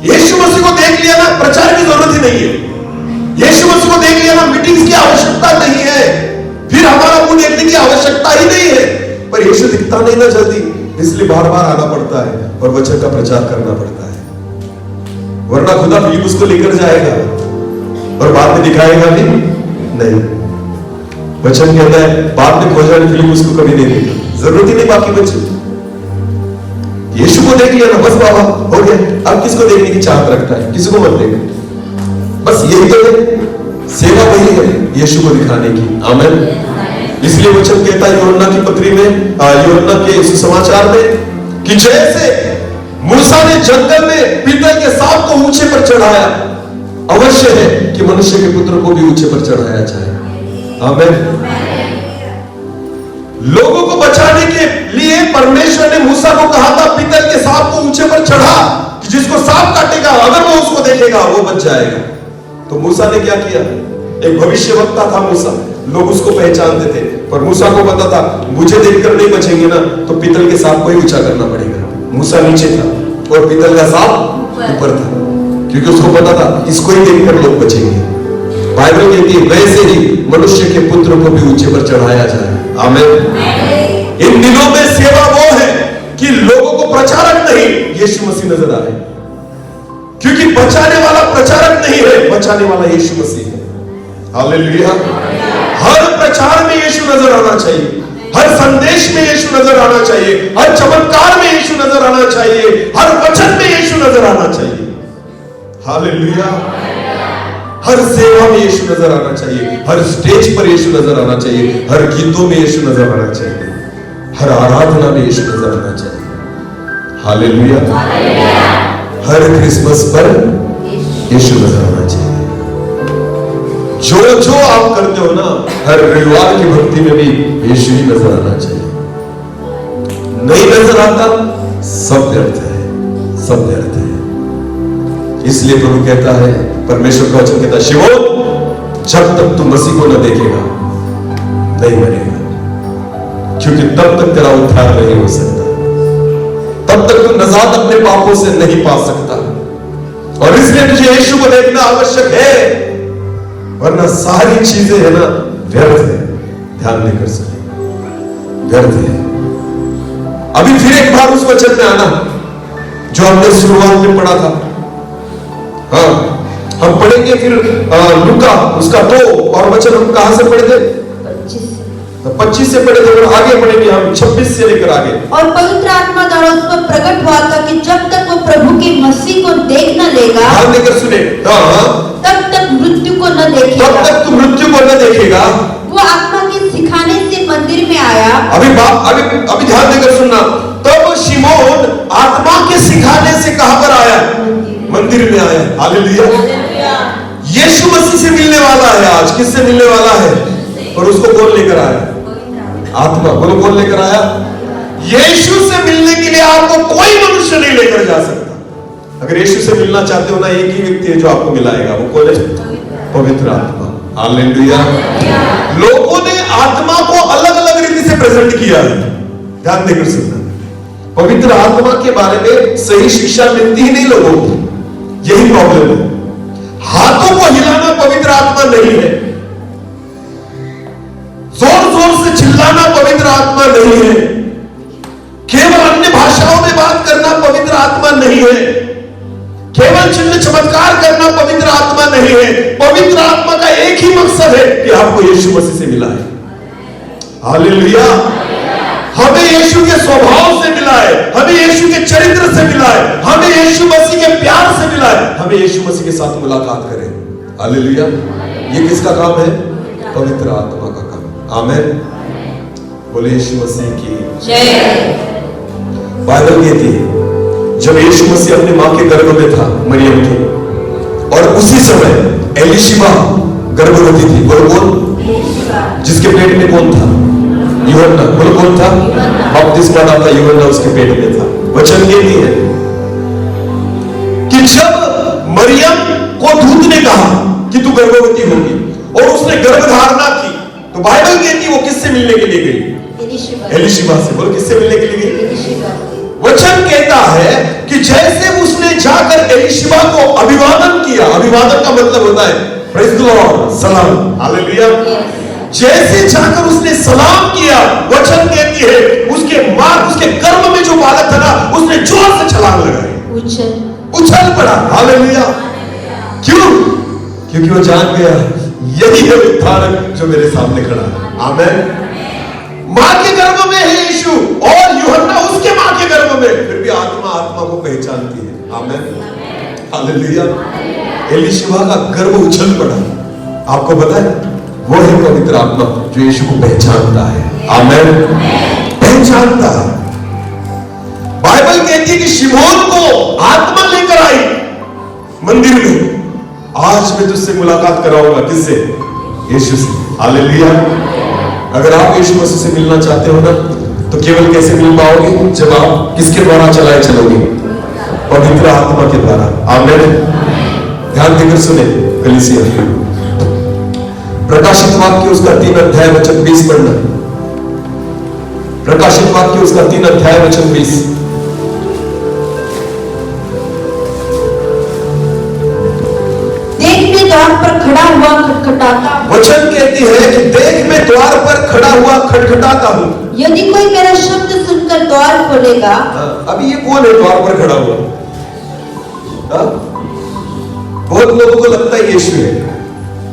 यीशु मसीह को देख लिया ना, प्रचार की जरूरत ही नहीं है। यीशु मसीह को देख लिया ना, मीटिंग्स की आवश्यकता नहीं है, फिर हमारा मुंह देखने की आवश्यकता ही नहीं है। पर यीशु दिखता नहीं ना जल्दी, इसलिए बार बार आना पड़ता है और वचन का प्रचार करना पड़ता है। वरना खुदा फिलिप्पुस को लेकर जाएगा और बाद में दिखाएगा भी नहीं। वचन कहता है बाद में खोजा ने फिलिप्पुस को कभी नहीं देखा, जरूरत ही नहीं बाकी बच्चे। यीशु को देख लिया ना, बस बाबा हो गया। अब किसको देखने की चाहत रखता है? किसी को मत देखो, बस यही तो है सेवा, वही है यीशु को दिखाने की। आमीन। इसलिए वचन कहता है यूहन्ना की पत्री में, यूहन्ना के सुसमाचार में, कि जैसे मूसा ने जंगल में पीतल के सांप को ऊंचे पर चढ़ाया, अवश्य है कि मनुष्य के पुत्र को भी ऊंचे पर चढ़ाया जाए। आमीन। लोगों को बचाने के लिए परमेश्वर ने मूसा को कहा था पीतल के सांप को ऊंचे पर चढ़ा, कि जिसको सांप काटेगा अगर वो उसको देखेगा वो बच जाएगा। तो मूसा ने क्या किया? एक भविष्यवक्ता था मूसा, लोग उसको पहचानते थे, पर मूसा को पता था मुझे देखकर नहीं बचेंगे ना, तो पीतल के सांप को ही ऊंचा करना पड़ेगा। मूसा नीचे था और पीतल का सांप ऊपर था, क्योंकि उसको पता था इसको ही देखकर लोग बचेंगे। बाइबल कहती है वैसे ही मनुष्य के पुत्र को भी ऊंचे पर चढ़ाया जाए। आमीन। इन दिनों में सेवा वो है कि लोगों को प्रचारक नहीं यीशु मसीह नजर आए, क्योंकि बचाने वाला प्रचारक नहीं है, बचाने वाला यीशु मसीह है। हालेलुया। हर प्रचार में यीशु नजर आना चाहिए, हर संदेश में यीशु नजर आना चाहिए, हर चमत्कार में यीशु नजर आना चाहिए, हर वचन में यीशु नजर आना चाहिए। हालेलुया। हर सेवा में यीशु नजर आना चाहिए, हर स्टेज पर यीशु नजर आना चाहिए, हर गीतों में यीशु नजर आना चाहिए, हर आराधना में यीशु नजर आना चाहिए। हालेलुया। हर क्रिसमस पर यीशु नजर आना चाहिए। जो जो आप करते हो ना, हर रविवार की भक्ति में भी यीशु ही नजर आना चाहिए। नहीं नजर आता सब व्यर्थ है, सब व्यर्थ है। इसलिए प्रभु कहता है, परमेश्वर का वचन कहता है, शिमोन जब तक तू मसीह को न देखेगा नहीं मरेगा, क्योंकि तब तक तेरा उद्धार नहीं हो सकता, तब तक तू नजात अपने पापों से नहीं पा सकता। और इसलिए तुझे यीशु को देखना आवश्यक है, वरना सारी चीजें है ना व्यर्थ है। ध्यान देकर सुनिए, व्यर्थ है। अभी फिर एक बार उस वचन में आना, जो हमने शुरुआत में पढ़ा था। हाँ, हम पढ़ेंगे फिर लूका उसका 2 और वचन हम कहां से पढ़े थे? 25 से पढ़े थे और आगे पढ़ेंगे हम 26 से लेकर आगे। और पवित्र आत्मा द्वारा उस पर प्रकट हुआ था कि जब तक वो प्रभु के मसीह को देख न लेगा, ध्यान देकर सुने, तब तक मृत्यु को न देखेगा। तब तक तू मृत्यु को न देखेगा। वो आत्मा के सिखाने से मंदिर में आया। अभी ध्यान देकर सुनना। तब शिमोन आत्मा के सिखाने से कहां पर आया? मंदिर में आया। हालेलुया। यीशु मसीह से मिलने वाला है आज। किससे मिलने वाला है? और उसको कौन लेकर आया? आत्मा। बोलो, कौन लेकर आया? यीशु से मिलने के लिए आपको कोई मनुष्य नहीं लेकर जा सकता। अगर यीशु से मिलना चाहते हो ना, एक ही व्यक्ति है जो आपको मिलाएगा। वो कौन है? पवित्र आत्मा। हालेलुया। लोगों ने आत्मा को अलग अलग रीति से प्रेजेंट किया है। ध्यान देकर सुनना। पवित्र आत्मा के बारे में सही शिक्षा मिलती ही नहीं लोगों को। यही प्रॉब्लम है। हाथों को हिलाना पवित्र आत्मा नहीं है। जोर जोर से चिल्लाना पवित्र आत्मा नहीं है। केवल अन्य भाषाओं में बात करना पवित्र आत्मा नहीं है। केवल चिन्ह चमत्कार करना पवित्र आत्मा नहीं है। पवित्र आत्मा का एक ही मकसद है कि आपको यीशु मसीह से मिला है। हालेलुया। हमें यीशु के स्वभाव से मिला है, हमें यीशु के चरित्र से मिला है, हमें यीशु मसीह के प्यार से मिला है। हमें यीशु मसीह के साथ मुलाकात करें। हालेलुया। ये किसका काम है? पवित्र आत्मा का काम। आमीन। बोले यीशु मसीह की जय। बाइबल कहती है जब यीशु मसीह अपने मां के गर्भ में था, मरियम के, और उसी समय एलिशिबा गर्भवती थी। बोलो कौन? जिसके पेट में कौन था? यूहन्ना। बोलो कौन था? बपतिस्मा दाता यूहन्ना उसके पेट में था। वचन कहती है कि जब मरियम को दूत ने कहा कि तू गर्भवती होगी और उसने गर्भधारणा की, तो बाइबल कहती है वो किससे मिलने के लिए गई? एलिशिबा से। बोलो किससे मिलने के लिए गई? वचन कहता है कि जैसे उसने जाकर एलिशिबा को अभिवादन किया। अभिवादन का मतलब होता है प्रेज द लॉर्ड, सलाम। हालेलुया। जैसे जाकर उसने सलाम किया, वचन कहती है उसके गर्भ में जो बालक था ना, उसने जोर से छलांग लगाई, उछल पड़ा। हालेलुया। क्यों? क्योंकि वो जान गया यही है उद्धारक जो मेरे सामने खड़ा है। आमीन। मां के गर्भ में है यीशु और यूहन्ना उसके मां के गर्भ में, फिर भी आत्मा को पहचानती है। आमीन। हालेलुया। एलिशिबा का गर्भ उछल पड़ा। आपको पता है वो है पवित्र आत्मा जो यीशु को पहचानता है। आमीन। पहचानता है। बाइबल कहती है कि शिमोन को आत्मा लेकर आई मंदिर में। आज मैं तुझसे मुलाकात कराऊंगा। किससे? यीशु से। हालेलुया। अगर आप यीशु मसीह से मिलना चाहते हो ना, तो केवल कैसे मिल पाओगे? जब आप किसके द्वारा चलाए चलोगे? पवित्र आत्मा के द्वारा। आमीन। ध्यान देकर सुने। कलीसिया प्रकाशित वाक्य उसका 3 अध्याय वचन 20 पढ़ना। प्रकाशित वाक्य उसका 3 अध्याय वचन 20। देख में द्वार पर खड़ा हुआ खटखटाता। वचन कहती है कि देख मैं द्वार पर खड़ा हुआ खटखटाता हूं। यदि कोई मेरा शब्द सुनकर द्वार खोलेगा। अभी ये कौन है द्वार पर खड़ा हुआ? बहुत लोगों को लगता है यीशु है,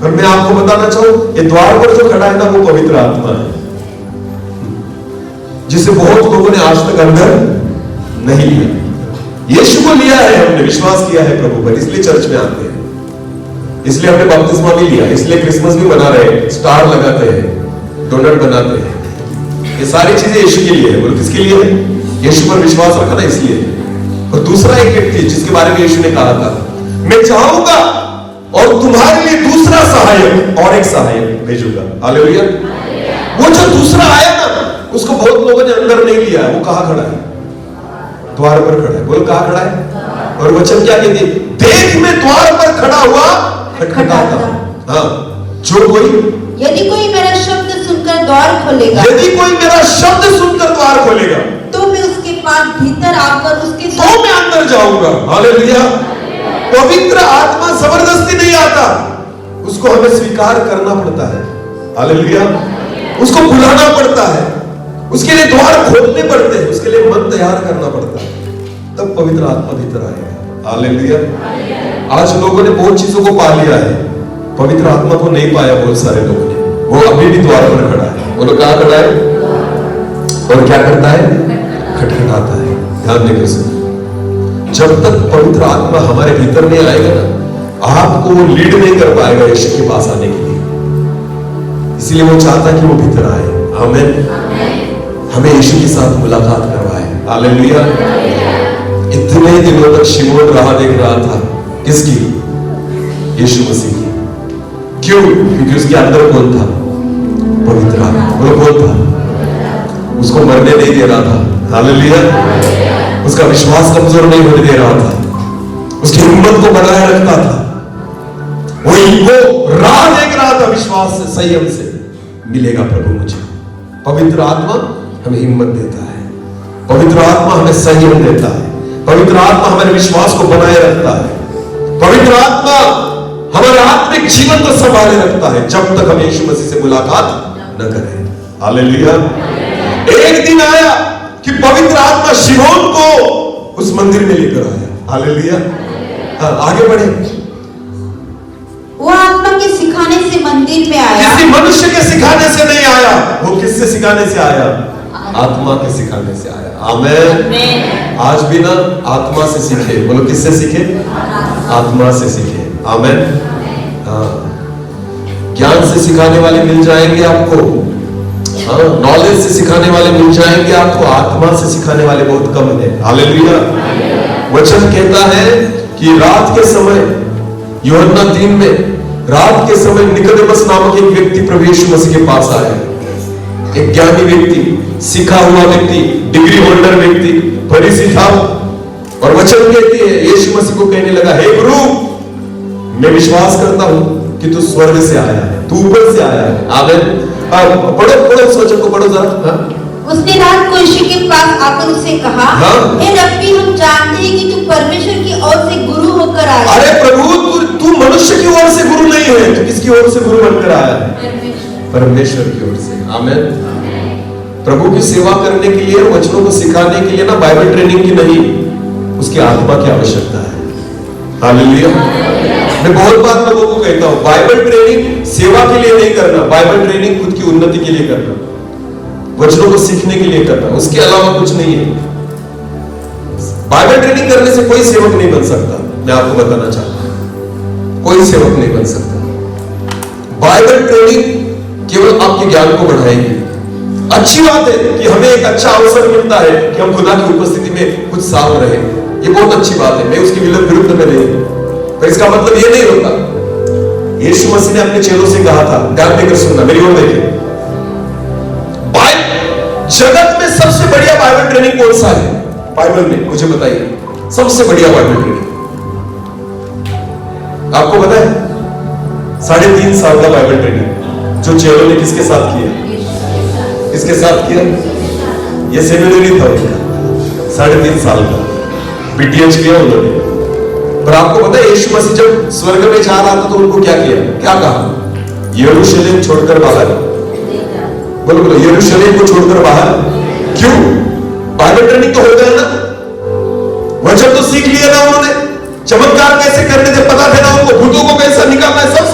पर मैं आपको बताना चाहूं ये द्वार पर जो खड़ा है ना, वो पवित्र आत्मा है, जिसे बहुत लोगों ने आज तक अंदर नहीं लिया। यीशु को लिया है, हमने विश्वास किया है प्रभु पर, इसलिए चर्च में आते हैं, इसलिए हमने बपतिस्मा भी लिया, इसलिए क्रिसमस भी मना रहे हैं, स्टार लगाते हैं, डोनट बनाते हैं। ये सारी चीजें यीशु के लिए है। बोलो किसके लिए है? यीशु पर विश्वास रखा ना, इसलिए। और दूसरा एक व्यक्ति जिसके बारे में यीशु ने कहा था, मैं चाहूंगा और तुम्हारे लिए दूसरा सहायक और एक सहायक भेजूंगा। हालेलुया। वो जो दूसरा आया ना, उसको बहुत लोगों ने अंदर नहीं लिया। वो कहां खड़ा है? द्वार पर खड़ा है। बोलो कहां खड़ा है? और वचन क्या कहती है? देख मैं द्वार पर खड़ा हुआ खटखटाता। हाँ, जो कोई, यदि कोई मेरा शब्द सुनकर द्वार खोलेगा, यदि कोई मेरा शब्द सुनकर द्वार खोलेगा, तो मैं उसके पास भीतर आकर उसके तो मैं अंदर जाऊंगा। हालेलुया। पवित्र आत्मा जबरदस्ती नहीं आता, उसको हमें स्वीकार करना पड़ता है। हालेलुया। उसको बुलाना पड़ता है, उसके लिए द्वार खोलने पड़ते हैं, उसके लिए मन तैयार करना पड़ता है। तब पवित्र आत्मा भीतर आएगा। हालेलुया। आज लोगों ने बहुत चीजों को पा लिया है, पवित्र आत्मा को नहीं पाया। बहुत सारे लोगों ने, वो अभी भी द्वार पर खड़ा है। वो लोग कहां खड़ा है और क्या करता है? खटखटाता है। ध्यान देकर सुनो, जब तक पवित्र आत्मा हमारे भीतर नहीं आएगा ना, आपको वो लीड नहीं कर पाएगा यीशु के पास आने के लिए। इसलिए वो चाहता कि वो भीतर आए। आमीन। हमें यीशु के साथ मुलाकात करवाए। हालेलुया। इतने दिनों तक शिमोन राह देख रहा था, किसकी? यीशु मसीह की। क्यों? क्योंकि उसके अंदर कौन था? पवित्र आत्मा। बोलो कौन था? उसको मरने नहीं दे रहा था। हालेलुया। उसका विश्वास कमजोर नहीं होने दे रहा था, उसकी हिम्मत को बढ़ाए रखता था। वो राह देख रहा था विश्वास से, संयम से, मिलेगा प्रभु मुझे। पवित्र आत्मा हमें हिम्मत देता है, पवित्र आत्मा हमें संयम देता है, पवित्र आत्मा हमारे विश्वास को बनाए रखता है, पवित्र आत्मा हमारे आत्मिक जीवन को संभाले रखता है, जब तक हम यीशु मसीह से मुलाकात न करें। हालेलुया। एक दिन आया कि पवित्र आत्मा शिमोन को उस मंदिर में लेकर आया। हालेलुया। हाँ, आगे बढ़े। वो आत्मा के सिखाने से मंदिर में आया। किसी मनुष्य के सिखाने से नहीं आया, वो किससे सिखाने से आया? आत्मा के सिखाने से आया। आमीन। आज भी ना आत्मा से सीखे। बोलो किससे सीखे? आत्मा से सीखे। आमीन। हाँ, ज्ञान से सिखाने वाले मिल जाएंगे आपको, नॉलेज से सिखाने वाले मिल जाएंगे आपको, आत्मा से सिखाने वाले बहुत कम है। हालेलुया। वचन कहता है कि रात के समय, यूहन्ना 3 में, रात के समय निकोदेमस नामक एक व्यक्ति प्रभु यीशु मसीह के पास आया। एक ज्ञानी व्यक्ति, सीखा हुआ व्यक्ति, डिग्री होल्डर व्यक्ति, फरीसी था। और वचन कहती है, यीशु मसीह को कहने लगा, हे गुरु, मैं विश्वास करता हूं कि तू स्वर्ग से आया है, तू ऊपर से आया है। आमीन। पढ़ो पढ़ो, उस वचन को पढ़ो जरा। उसने रात को यीशु के पास आकर उससे कहा, हे रब्बी, हम जानते हैं कि तू परमेश्वर की ओर से गुरु होकर आया। अरे प्रभु, तू मनुष्य की ओर से गुरु नहीं है, तू किसकी ओर से गुरु बनकर आया है? परमेश्वर की ओर से। आमीन। प्रभु की सेवा करने के लिए, वचनों को सिखाने के लिए ना बाइबल ट्रेनिंग की नहीं, उसकी आत्मा की आवश्यकता है। हालेलुया। मैं बहुत बार लोगों को कहता हूं, बाइबल ट्रेनिंग सेवा के लिए नहीं करना, बाइबल ट्रेनिंग खुद की उन्नति के लिए करना, वचनों को सीखने के लिए करना, उसके अलावा कुछ नहीं है। बाइबल ट्रेनिंग करने से कोई सेवक नहीं बन सकता। मैं आपको बताना चाहता हूं, कोई सेवक नहीं बन सकता। बाइबल ट्रेनिंग केवल आपके ज्ञान को बढ़ाएगी। अच्छी बात है कि हमें एक अच्छा अवसर मिलता है कि हम खुदा की उपस्थिति में कुछ साल रहे, ये बहुत अच्छी बात है, मैं उसके विरुद्ध में नहीं हूं। पर इसका मतलब ये नहीं होता। यीशु मसीह ने अपने चेलों से कहा था, ध्यान देकर सुनना, मेरी ओर देखिए, जगत में सबसे बढ़िया बाइबल ट्रेनिंग कौन सा है? बाइबल में मुझे बताइए, सबसे बढ़िया बाइबल ट्रेनिंग आपको पता है? 3.5 साल का बाइबल ट्रेनिंग जो चेलों ने किसके साथ किया? किसके साथ किया? ये सेमिनरी था उनका, 3.5 साल का बीटीएच किया उन्होंने। पर आपको पता है, यीशु मसीह जब स्वर्ग में जा रहा था तो उनको क्या किया? क्या कहा? यरूशलेम छोड़कर बाहर। बोलो बोलो, यरूशलेम को छोड़कर बाहर। क्यों? बाइबल ट्रेनिंग तो हो गया ना, वचन तो सीख लिया ना उन्होंने, चमत्कार कैसे करने थे पता थे ना उनको, भूतों को कैसे निकालना है सब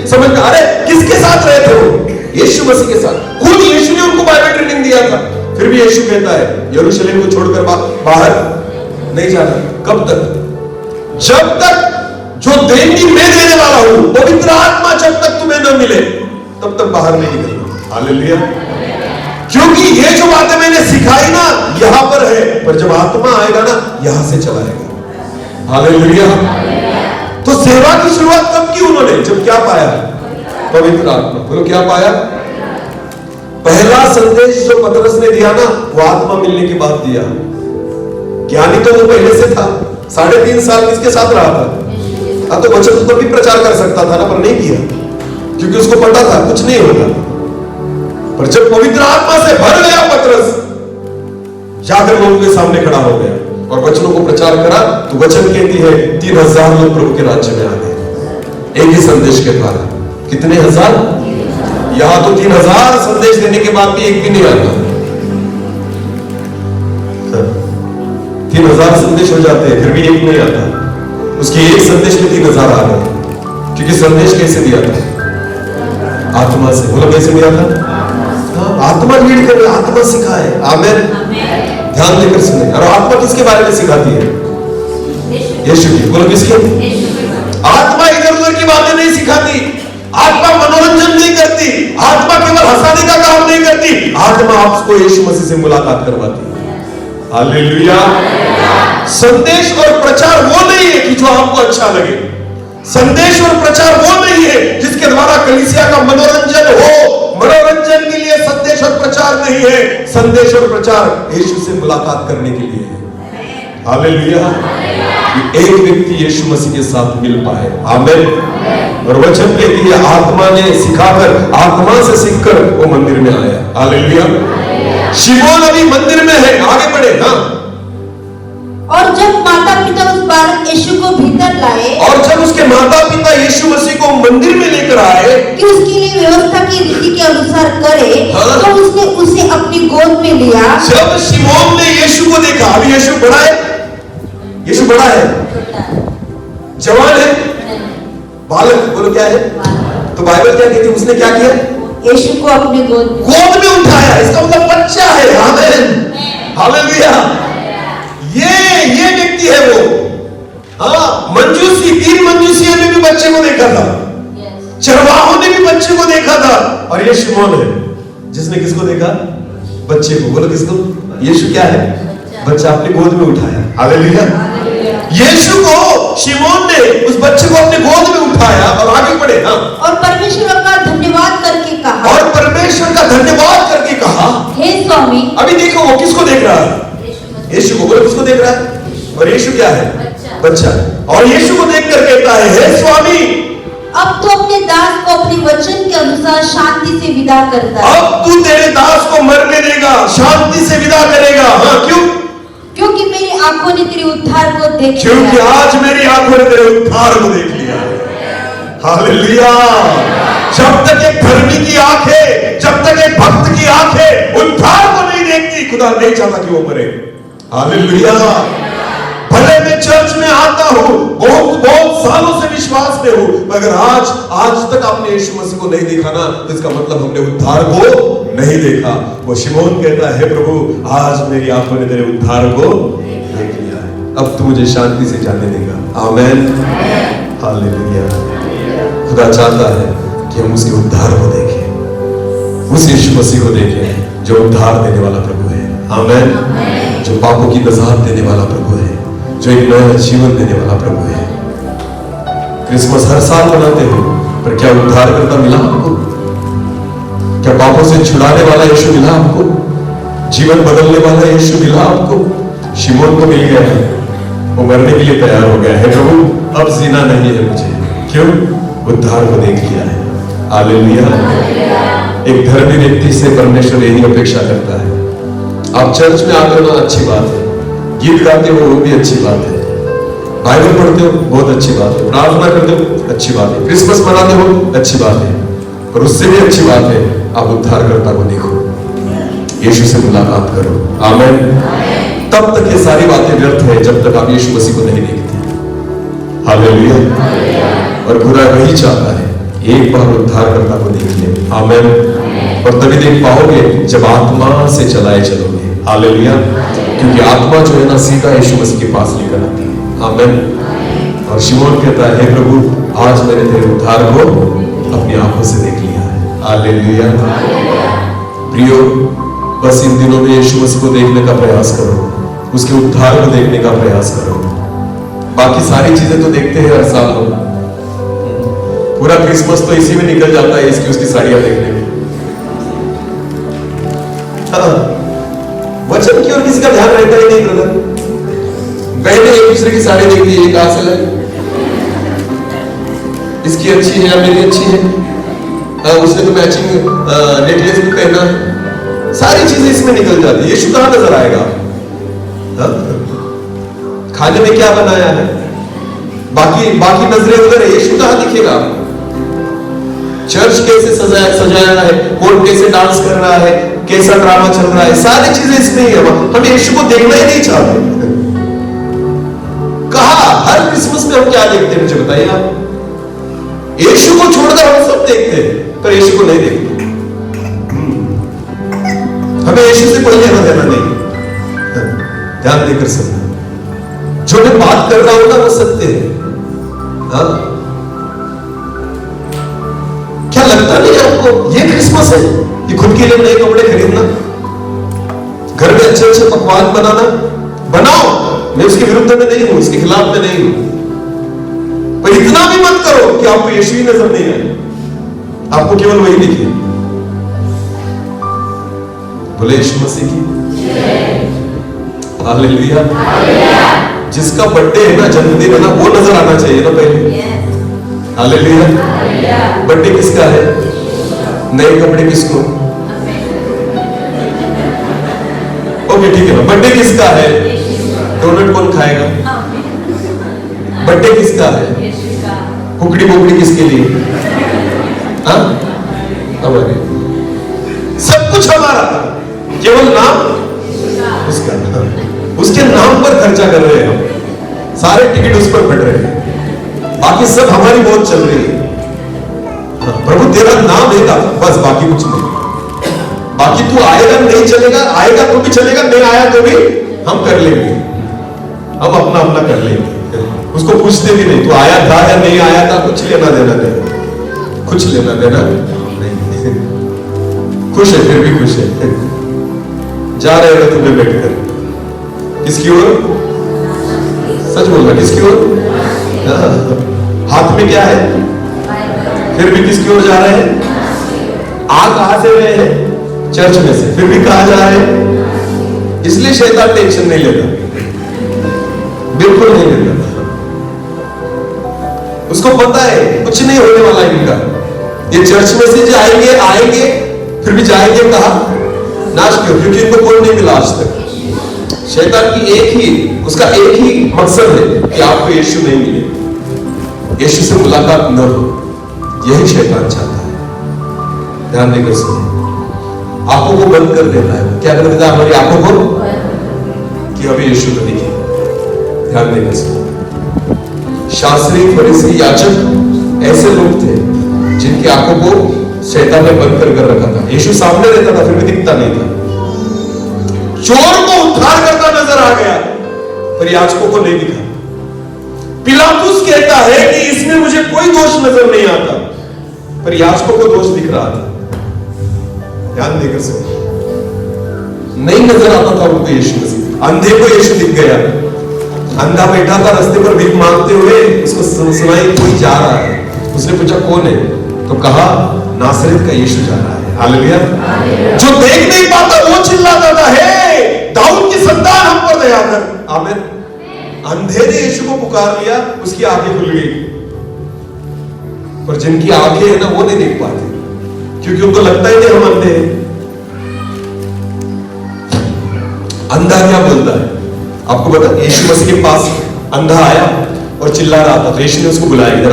समझ। अरे किसके साथ रहे थे वो? यीशु मसीह के साथ। खुद यीशु ने उनको बाइबल ट्रेनिंग दिया था। फिर भी यीशु कहता है यरूशलेम को छोड़कर बाहर नहीं जाना। कब तक? जब तक जो देंगी मैं देने वाला हूं, पवित्र आत्मा जब तक तुम्हें न मिले तब तक बाहर नहीं निकलना। हालेलुया। क्योंकि ये जो बातें मैंने सिखाई ना यहां पर है, पर जब आत्मा आएगा ना यहां से चलाएगा। हालेलुया। तो सेवा की शुरुआत कब की उन्होंने? जब क्या पाया? पवित्र आत्मा। बोलो क्या पाया? पहला संदेश जो पतरस ने दिया ना, वो आत्मा मिलने के बाद दिया। ज्ञानी तो वो पहले से था, 3.5 साल किसके साथ रहा था? अब तो वचन तो भी प्रचार कर सकता था ना, पर नहीं किया, क्योंकि उसको पता था कुछ नहीं होगा। पर जब पवित्र आत्मा से भर गया पतरस, जाकर लोगों के सामने खड़ा हो गया और वचनों को प्रचार करा, तो वचन कहती है 3,000 लोग प्रभु के राज्य में आ गए एक ही संदेश के द्वारा। कितने हजार? यहां तो 3,000 संदेश देने के बाद भी एक भी नहीं आता। 3,000 3000 संदेश हो जाते हैं, फिर भी एक नहीं आता। उसके एक संदेश में 3000 आ गए, क्योंकि संदेश कैसे दिया था? आत्मा से। बोलो कैसे दिया था? आत्मा लीड करे, आत्मा सिखाए। आमेन। ध्यान देकर सुने। और आत्मा किसके बारे में सिखाती है? यीशु की। बोलो किसके? आत्मा इधर उधर की बातें नहीं सिखाती, आत्मा मनोरंजन नहीं करती, आत्मा केवल हंसाने का काम नहीं करती, आत्मा आपको यीशु मसीह से मुलाकात करवाती है। हालेलुया। संदेश और प्रचार वो नहीं है कि जो आपको अच्छा लगे। संदेश और प्रचार वो नहीं है जिसके द्वारा कलीसिया का मनोरंजन हो। मनोरंजन के लिए संदेश और प्रचार नहीं है। संदेश और प्रचार यीशु से मुलाकात करने के लिए है। हालेलुया। एक व्यक्ति यीशु मसीह के साथ मिल पाए। आमीन। और वचन के लिए आत्मा ने सिखाकर, आत्मा से सीखकर वो मंदिर में आया। हालेलुया। शिमोन अभी मंदिर में है, आगे बढ़े। हाँ। और जब माता पिता उस बालक यीशु को भीतर लाए, और जब उसके माता पिता यीशु मसीह को मंदिर में लेकर आए कि उसके लिए व्यवस्था की रीति के अनुसार करे, हाँ? तो उसने उसे अपनी गोद में लिया। जब शिमोन ने यीशु को देखा, अभी यीशु बड़ा है, यीशु बड़ा है, जवान है, बालक। बोलो क्या है? तो बाइबल क्या कहती है? उसने क्या किया? यीशु को अपनी गोद में उठाया। इसका मतलब बच्चा है। आमीन। हालेलुया। ये व्यक्ति है वो। हाँ, मंजूसी, 3 मंजूसियों ने भी बच्चे को देखा था, चरवाहों ने भी बच्चे को देखा था, और ये शिमोन है जिसने किसको देखा? बच्चे को। बोलो किसको? यीशु क्या है? बच्चा अपनी गोद में उठाया। हालेलुया। यीशु को शिमोन ने उस बच्चे को अपने गोद में उठाया और आगे बढ़े। हाँ। और परमेश्वर का धन्यवाद करके कहा, और परमेश्वर का धन्यवाद करके कहा, हे स्वामी। अभी देखो वो किसको देख रहा है? यीशु को। बोलो किसको देख रहा है? और यीशु क्या है? बच्चा। और यीशु को देखकर कहता है, हे स्वामी, अब तो अपने दास को अपने वचन के अनुसार शांति से विदा करता है। अब तू तेरे दास को मरने देगा, शांति से विदा करेगा। हाँ, क्यों? क्योंकि मेरी आंखों ने तेरे उद्धार को देख लिया। क्योंकि आज मेरी आंखों ने तेरे उद्धार को देख लिया। हालेलुया। जब तक एक धर्मी की आंखें, जब तक एक भक्त की आंखें उद्धार को नहीं देखती, खुदा नहीं चाहता कि वो मरे। हालेलुया। भले मैं चर्च में आता हूं, बहुत सालों से विश्वास में हूं, मगर आज तक आपने यीशु मसीह को नहीं देखा ना, तो इसका मतलब हमने उद्धार को नहीं देखा। वो शिमोन कहता है, प्रभु आज मेरी आंखों ने तेरे उद्धार को देख लिया है, अब तू मुझे शांति से जाने देगा। आमीन। हालेलुया। खुदा चाहता है कि हम उसके उद्धार को देखें, उस यीशु मसीह को देखें जो उद्धार देने वाला प्रभु है। आमीन। जो पापों की नजात देने वाला प्रभु है, जो एक नया जीवन देने वाला प्रभु है। क्रिसमस हर साल मनाते हो, पर क्या उद्धार करता मिला हमको? क्या पापों से छुड़ाने वाला यीशु मिला हमको? जीवन बदलने वाला यीशु मिला हमको? शिमोन को मिल गया है, वो मरने के लिए तैयार हो गया है। प्रभु अब जीना नहीं है मुझे, क्यों? उद्धार को देख लिया है। हालेलुया। एक धर्मी व्यक्ति से परमेश्वर यही अपेक्षा करता है। आप चर्च में आते हो ना, अच्छी बात है, गीत गाते हो वो भी अच्छी बात है, बाइबल पढ़ते हो बहुत अच्छी बात है, प्रार्थना करते हो अच्छी बात है, क्रिसमस मनाते हो अच्छी बात है, पर उससे भी अच्छी बात है आप उद्धारकर्ता को देखो, यीशु से मुलाकात करो। आमीन। तब तक ये सारी बातें व्यर्थ है जब तक आप यीशु मसीह को नहीं देखते। हालेलुया। और खुदा वही चाहता है, एक बार उद्धारकर्ता को देख ले। आमीन। और तभी देख पाओगे जब आत्मा से चलाए चलोगे। हालेलुया। क्योंकि आत्मा जो है ना, सीधा यीशु मसीह के पास लेकर आती है। आमीन। और शिमोन कहता है, हे प्रभु आज मैंने तेरे उद्धार को अपनी आंखों से देख लिया है। हालेलुया। प्रियो, बस इन दिनों में यीशु मसीह को देखने का प्रयास करो, उसके उद्धार को देखने का प्रयास करो। बाकी सारी चीजें तो देखते हैं हर साल हम, पूरा क्रिसमस तो इसी में निकल जाता है, इसकी उसकी साड़ियां देखने में। वचन की और किसी का ध्यान रहता ही नहीं ब्रदर। बहने एक दूसरे की साड़ी देखती है, कहां से लाई, इसकी अच्छी है या मेरी अच्छी है, उसने तो मैचिंग नेकलेस भी पहना है, सारी चीजें इसमें निकल जाती है। यीशु कहां नजर आएगा? खाने में क्या बनाया है, बाकी नजरें उधर है, यीशु कहां दिखेगा? चर्च कैसे सजाया है, कौन कैसे डांस कर रहा है, कैसा ड्रामा चल रहा है, सारी चीजें इसमें ही है। हम यीशु को देखना ही नहीं चाहते। कहा हर क्रिसमस में हम क्या देखते हैं, मुझे बताइए आप? यीशु को छोड़कर हम सब देखते हैं, पर यीशु को नहीं देखते। हमें यीशु से कोई लेना देना नहीं। ध्यान देकर सुनना, जो मैं बात कर रहा हूं ना वो सत्य है। हाँ? क्या लगता नहीं आपको ये क्रिसमस है, ये खुद के लिए नए कपड़े खरीदना, घर में अच्छे अच्छे पकवान बनाना? बनाओ, मैं उसके विरुद्ध में नहीं हूं, उसके खिलाफ में नहीं हूं, पर इतना भी मत करो कि आपको यीशु ही नजर नहीं आए, आपको केवल वही दिखे। बोले यीशु मसीह की हालेलुया। जिसका बर्थडे है ना, जन्मदिन है ना, वो नजर आना चाहिए ना पहले। हालेलुया। बर्थडे किसका है? नए कपड़े किसको? ओके ठीक है, बर्थडे किसका है? डोनट कौन खाएगा? बर्थडे किसका है? कुकड़ी बुकड़ी किसके लिए? हाँ, हमारे सब कुछ हमारा, केवल नाम उसका। उसके नाम पर खर्चा कर रहे हैं हम, सारे टिकट उस पर फट रहे हैं, बाकी सब हमारी मौत चल रही है। प्रभु तेरा नाम है का, बस बाकी कुछ नहीं। बाकी तू आएगा नहीं चलेगा, आएगा तो भी चलेगा, नहीं आया तो भी हम कर लेंगे, हम अपना अपना कर लेंगे, उसको पूछते भी नहीं तू आया था या नहीं आया था, कुछ लेना देना नहीं, कुछ लेना देना नहीं। खुश है, फिर भी खुश है, जा रहे हो तुम्हें बैठकर किसकी ओर? सच बोलना, किसकी ओर? हाथ में क्या है? फिर भी किसकी ओर जा रहे हैं? आ कहां से रहे हैं? चर्च में से, फिर भी कहां जा रहे हैं? इसलिए शैतान टेंशन नहीं लेता, बिल्कुल नहीं लेता। उसको पता है कुछ नहीं होने वाला इनका, ये चर्च में से जाएंगे आएंगे, फिर भी जाएंगे कहा? नाश क्यों? क्योंकि इनको कोई नहीं मिला आज तक। शैतान की उसका एक ही मकसद है कि आपको यीशु नहीं मिले, यीशु से मुलाकात न हो, यही शैतान चाहता है। ध्यान देकर सुनिए, आंखों को बंद कर देता है। क्या कर देता है? हमारी आंखों को, कि हमें यीशु को दिखे। ध्यान देकर सुनिए, शास्त्री फरीसी याजक ऐसे लोग थे जिनकी आंखों को शैतान ने बंद कर रखा था। यीशु सामने रहता था, फिर भी दिखता नहीं था। चोर को उद्धार करता नजर आ गया, पर याजकों को नहीं दिखा। पिलातुस कहता है कि इसमें मुझे कोई दोष नजर नहीं आता, पर याजकों को दोष दिख रहा था। ध्यान देकर सुनिए, नहीं नजर आता था उनको यीशु मसीह। अंधे को यीशु दिख गया, अंधा बैठा था रास्ते पर भीख मांगते हुए, उसको सुनाई कोई जा रहा है। उसने पूछा कौन है, तो कहा नासरत का यीशु जा रहा है। हालेलुया। जो देख नहीं पाता वो चिल्लाता था, हे दाऊद की संतान हम पर दया कर। आमीन। अंधे ने यीशु को पुकार लिया, उसकी आंखें खुल गई, पर जिनकी आंखें है ना वो नहीं देख पाते, क्योंकि उनको लगता ही नहीं हम अंधे हैं। अंधा क्या बोलता है आपको पता? यीशु मसीह के पास अंधा आया और चिल्ला रहा था, तो यीशु ने उसको बुलाया इधर।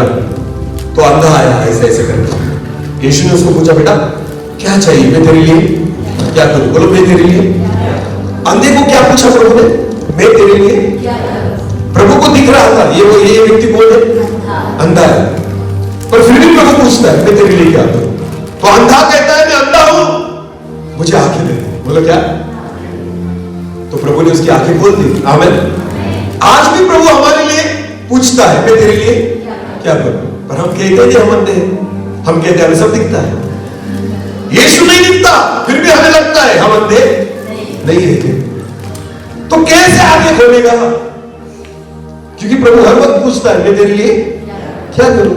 तो अंधा आया ऐसे ऐसे करके, यीशु ने उसको पूछा बेटा क्या चाहिए, मैं तेरे लिए क्या करूं? बोलो मैं तेरे लिए। अंधे को क्या पूछा प्रभु ने? मैं तेरे लिए। प्रभु को दिख रहा था ये व्यक्ति कौन है? अंधा है, पर फिर भी प्रभु पूछता है मैं तेरे लिए क्या करूं? तो अंधा कहता है मैं अंधा हूं, मुझे आंखें दे। बोलो क्या? तो प्रभु ने उसकी आंखें खोल दी। आमीन। आज भी प्रभु हमारे लिए पूछता है मैं तेरे लिए क्या करूं, पर हम कहते हैं हम अंधे हैं, हम कहते हैं हमें सब दिखता है। यीशु नहीं दिखता, फिर भी हमें लगता है हम अंधे नहीं है। तो कैसे आगे खोलेगा? क्योंकि प्रभु हर वक्त पूछता है मैं तेरे लिए क्या करूं।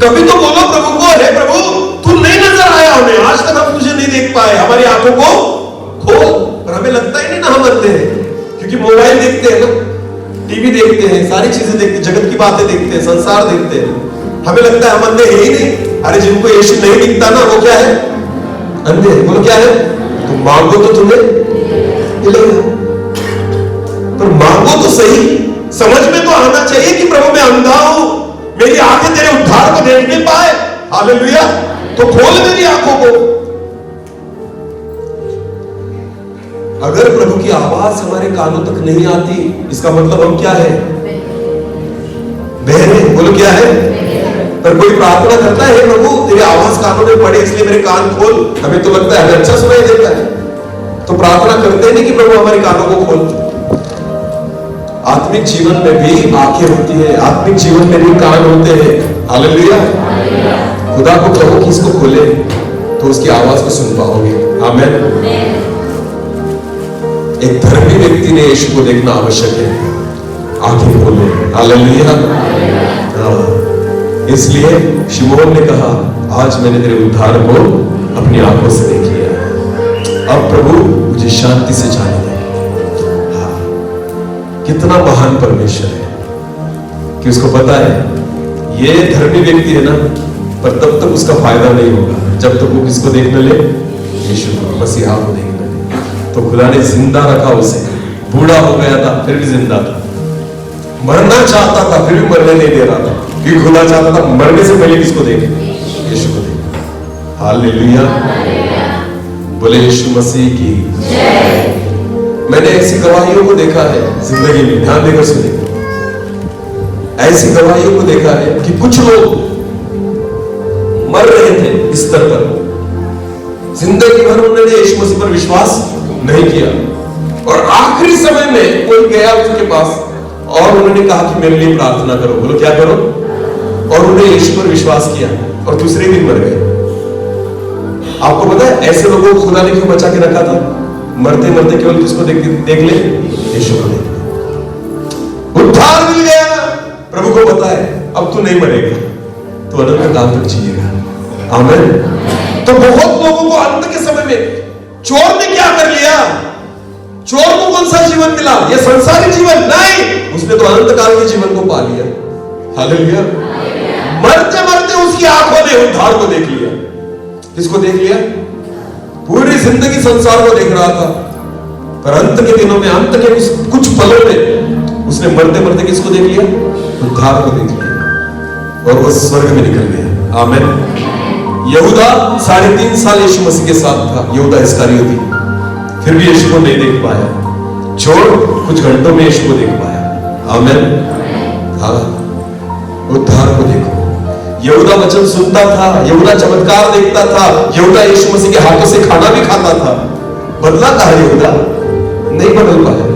कभी तो बोलो प्रभु को, हे प्रभु तू नहीं नजर आया हमें, आज तक हम तुझे नहीं देख पाए, हमारी आंखों को खोल। पर हमें लगता ही नहीं ना हम अंधे हैं, क्योंकि मोबाइल देखते हैं ना, टीवी देखते हैं, सारी चीजें देखते हैं, जगत की बातें देखते हैं, संसार देखते हैं, हमें लगता है हम अंधे है ही नहीं। अरे जिनको यीशु नहीं दिखता ना वो क्या है? अंधे। बोलो क्या है? तो मांगो तो तुम्हें मिलेगा, पर मांगो तो सही। समझ में तो आना चाहिए कि प्रभु मैं अंधा हूं, मेरी आंखें तेरे उद्धार को देख नहीं पाए। हालेलुया। तो खोल मेरी आंखों को। अगर प्रभु की आवाज हमारे कानों तक नहीं आती, इसका मतलब हम क्या है? बहरे। बोलो क्या है? पर कोई प्रार्थना करता है, प्रभु तेरी आवाज कानों में पड़े इसलिए मेरे कान खोल। हमें तो लगता है हमें अच्छा सुनाई देता है, तो प्रार्थना करते नहीं कि प्रभु हमारे कानों को खोल। आत्मिक जीवन में भी आंखें होती है, आत्मिक जीवन में भी कान होते हैं। हालेलुया। खुदा को कहो कि इसको खोले तो उसकी आवाज को सुन पाओगे। आमीन। एक धर्मी व्यक्ति ने यीशु को देखना आवश्यक है, आंखें खोले। हालेलुया। इसलिए शिमोन ने कहा, आज मैंने तेरे उद्धार को अपनी आंखों से देख लिया, अब प्रभु मुझे शांति से जाने दे। कितना महान परमेश्वर है कि उसको पता है ये धर्मी व्यक्ति है ना, पर तब तक उसका फायदा नहीं होगा जब तक वो किसको देख न ले? यीशु को, मसीहा को देख न ले। तो खुदा ने जिंदा रखा उसे। बूढ़ा हो गया था फिर भी जिंदा था, मरना चाहता था फिर भी मरने नहीं दे रहा था, क्योंकि खुदा चाहता था मरने से पहले किसको देखे? यीशु को देखे। हालेलुया। बोले यीशु मसीह की जय। मैंने ऐसी गवाहियों को देखा है जिंदगी में, ध्यान देकर सुनिए। ऐसी गवाहियों को देखा है कि कुछ लोग मर रहे थे बिस्तर पर, जिंदगी भर उन्होंने यीशु मसीह पर विश्वास नहीं किया, और आखिरी समय में कोई गया उसके पास और उन्होंने कहा कि मेरे लिए प्रार्थना करो। बोलो क्या करो? और उन्होंने यीशु पर विश्वास किया और दूसरे दिन मर गए। आपको पता है ऐसे लोगों को खुदा ने क्यों बचा के रखा था? मरते मरते केवल किसको देख ले? यीशु को देख ले। उद्धार मिल गया, प्रभु को पता है अब तू नहीं मरेगा, तो अनंत काल तक जिएगा। आमीन। तो बहुत लोगों को अंत के समय में चोर ने क्या कर लिया? चोर को कौन सा जीवन मिला? ये संसारिक जीवन नहीं, उसने तो अनंत काल के जीवन को पा लिया। हालेलुया। मरते मरते उसकी आंखों ने उद्धार को देख लिया। किसको देख लिया? पूरी जिंदगी संसार को देख रहा था, पर अंत के दिनों में, अंत के कुछ पलों में उसने मरते मरते किसको देख लिया? उद्धार को देख लिया, और वो स्वर्ग में निकल गया। आमीन। यहूदा 3.5 साल यीशु मसीह के साथ था, यहूदा इस्करियोती, फिर भी यीशु को नहीं देख पाया। चोर कुछ घंटों में यीशु को देख पाया। आमीन। हाँ, उद्धार को देखो। यहूदा वचन सुनता था, यहूदा चमत्कार देखता था, यहूदा यीशु मसीह के हाथों से खाना भी खाता था। बदला कहा यहूदा? नहीं बदल पाया।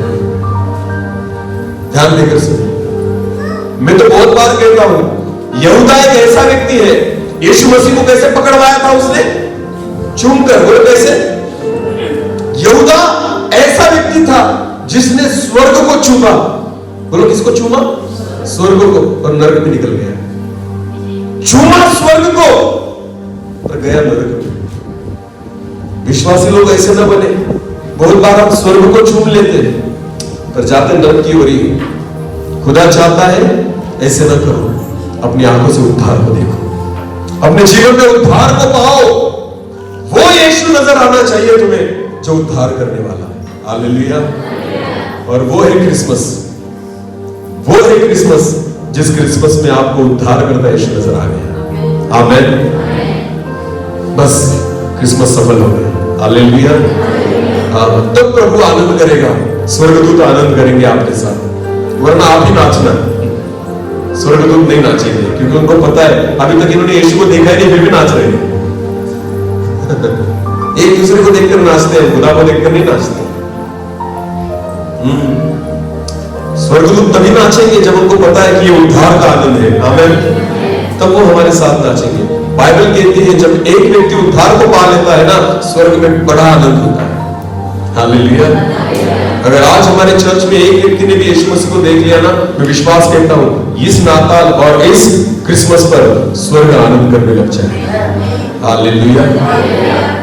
ध्यान देकर सुनिए। मैं तो बहुत बार कहता हूं, यहूदा एक ऐसा व्यक्ति है, यीशु मसीह को कैसे पकड़वाया था उसने? चूमकर। बोलो कैसे? यहूदा ऐसा व्यक्ति था जिसने स्वर्ग को चूमा। बोलो किसको चूमा? स्वर्ग को, और नरक में निकल गया। चूमा स्वर्ग को और गया नरक में। विश्वासी लोग ऐसे न बने। बहुत बार हम स्वर्ग को चूम लेते पर जाते नरक की ओर ही। खुदा चाहता है ऐसे न करो, अपनी आंखों से उद्धार को देखो, अपने जीवन में उद्धार को पाओ। वो यीशु नजर आना चाहिए तुम्हें जो उद्धार करने वाला है। हालेलुया। और वो है क्रिसमस। वो है क्रिसमस, जिस क्रिसमस में आपको उद्धार करता यीशु नजर आ गया। आमीन। बस क्रिसमस सफल हो गया। हालेलुया। तब प्रभु आनंद करेगा, स्वर्गदूत आनंद करेंगे आपके साथ, वरना आप ही नाचना। स्वर्गदूत नहीं नाचेंगे, क्योंकि उनको पता है अभी तक इन्होंने यीशु को देखा ही नहीं, फिर भी नाच रहे हैं। एक दूसरे को देखकर नाचते हैं, खुदा को देखकर नहीं नाचते। स्वर्गदूत तभी नाचेंगे जब उनको पता है कि ये उद्धार का आनंद है। आमीन। तब वो हमारे साथ नाचेंगे। बाइबल कहती है जब एक व्यक्ति उद्धार को पा लेता है ना, स्वर्ग में बड़ा आनंद होता है। हालेलुया। अगर आज हमारे चर्च में एक व्यक्ति ने भी यीशु मसीह को देख लिया ना, मैं विश्वास करता हूं इस नाताल और इस क्रिसमस पर स्वर्ग आनंद करने लग जाए। हालेलुया।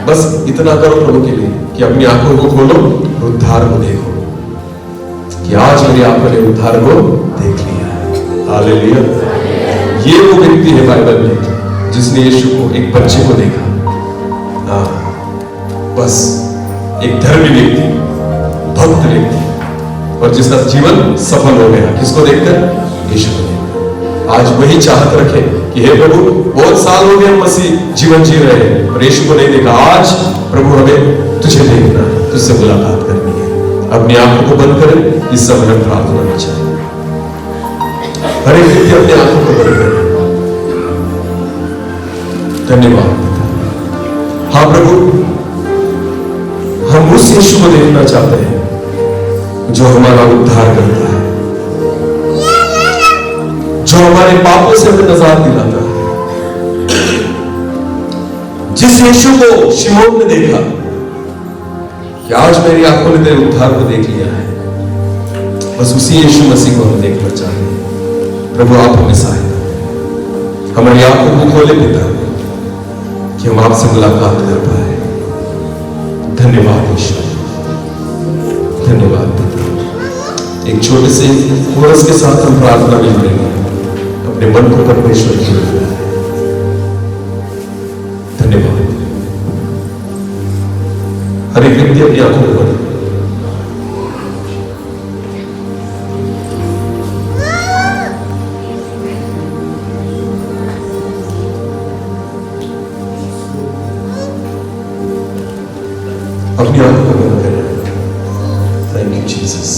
बस इतना करो प्रभु के लिए कि अपनी आंखों को खोलो, उद्धार को देखो, कि आज मेरी आंखों ने उद्धार को देख लिया। हालेलुया। ये वो व्यक्ति है बाइबल में जिसने यीशु को, एक बच्चे को देखा। बस एक धर्मी व्यक्ति, भक्त व्यक्ति, और जिसका जीवन सफल हो गया। किसको देखकर? यीशु को देखकर। आज वही चाहत रखे कि हे प्रभु, बहुत साल हो गए हम मसीह जीवन जी रहे हैं और यीशु को नहीं देखा। आज प्रभु हमें तुझे देखना है, तुझसे मुलाकात करनी है। अपनी आंखों को बंद करें, इस समय हम प्रार्थना में जाएं। हर एक व्यक्ति अपनी आंखों को बंद करें। धन्यवाद। हाँ प्रभु, हम उस यीशु को देखना चाहते हैं जो हमारा उद्धार करता है, जो हमारे पापों से हमें निजात दिलाता है। जिस यीशु को शिमोन ने देखा कि आज मेरी आंखों ने तेरे उद्धार को देख लिया है, बस उसी यीशु मसीह को हम देखना चाहते हैं। प्रभु आप हमें सहायता करें, हमारी आंखों को खोले पिता कि हम आपसे मुलाकात कर पाए। धन्यवाद ईश्वर, धन्यवाद पिता। एक छोटे से कोरस के साथ हम प्रार्थना में जुड़ेंगे, अपने मन को परमेश्वर की ओर लगाएं। धन्यवाद। हर एक व्यक्ति अपनी आंखों को बंद। अपनी आंखों को बंद करें। Thank you Jesus.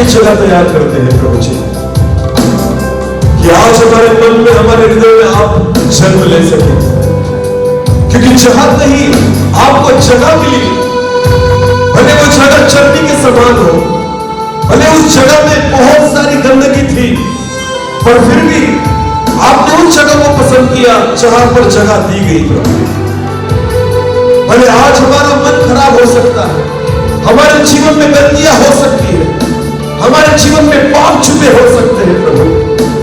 जगह तैयार करते हैं प्रभु जी, कि आज हमारे मन में, हमारे हृदय में आप जन्म ले सके, क्योंकि जहां कहीं आपको जगह मिली, भले वो जगह चर्बी के समान हो, भले उस जगह में बहुत सारी गंदगी थी, पर फिर भी आपने उस जगह को पसंद किया जहां पर जगह दी गई प्रभु। भले आज हमारा मन खराब हो सकता है, हमारे जीवन में गंदगियां हो सकती है, हमारे जीवन में पाप छुपे हो सकते हैं प्रभु,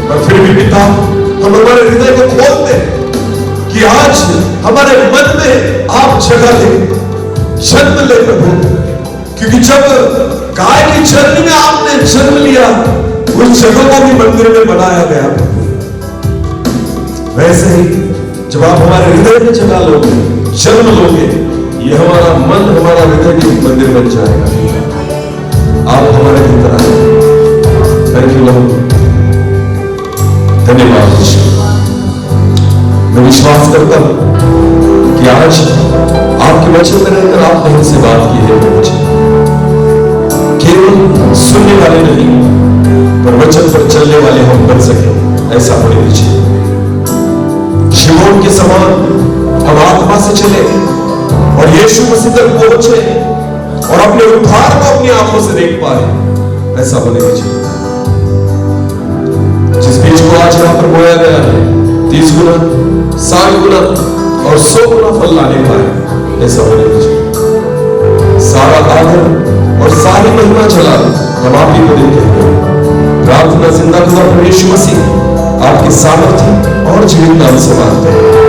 पर फिर भी पिता हम हमारे हृदय को खोलते हैं कि आज हमारे मन में आप जगह दे, जन्म ले प्रभु, क्योंकि जब गाय की चर्नी में आपने जन्म लिया, उस जगह को भी मंदिर में बनाया गया प्रभु। वैसे ही जब आप हमारे हृदय में जगह लोगे, जन्म लोगे, ये हमारा मन, हमारा हृदय भी मंदिर बन जाएगा। आप हमारे भीतर आए। थैंक यू लॉर्ड, धन्यवाद। मैं विश्वास करता हूं कि आज आपके वचन में रहकर आपने हमसे बात की है मुझे केवल सुनने वाले नहीं पर वचन पर चलने वाले हम बन सके, ऐसा होने दीजिए। शिमोन के समान हम आत्मा से चले और यीशु मसीह तक पहुंचे और अपने उद्धार को अपनी आंखों से देख पाए, ऐसा होने दीजिए। जिस बीज को आज यहां पर बोया गया है 30 गुना 60 गुना और 100 गुना फल लाने पाए, ऐसा होने दीजिए। सारा आदर और सारी महिमा चला हम आप ही को देते हैं। प्रार्थना जिंदा खुदा प्रभु यीशु मसीह आपके सामर्थ्य और जीवित नाम से मांगते हैं।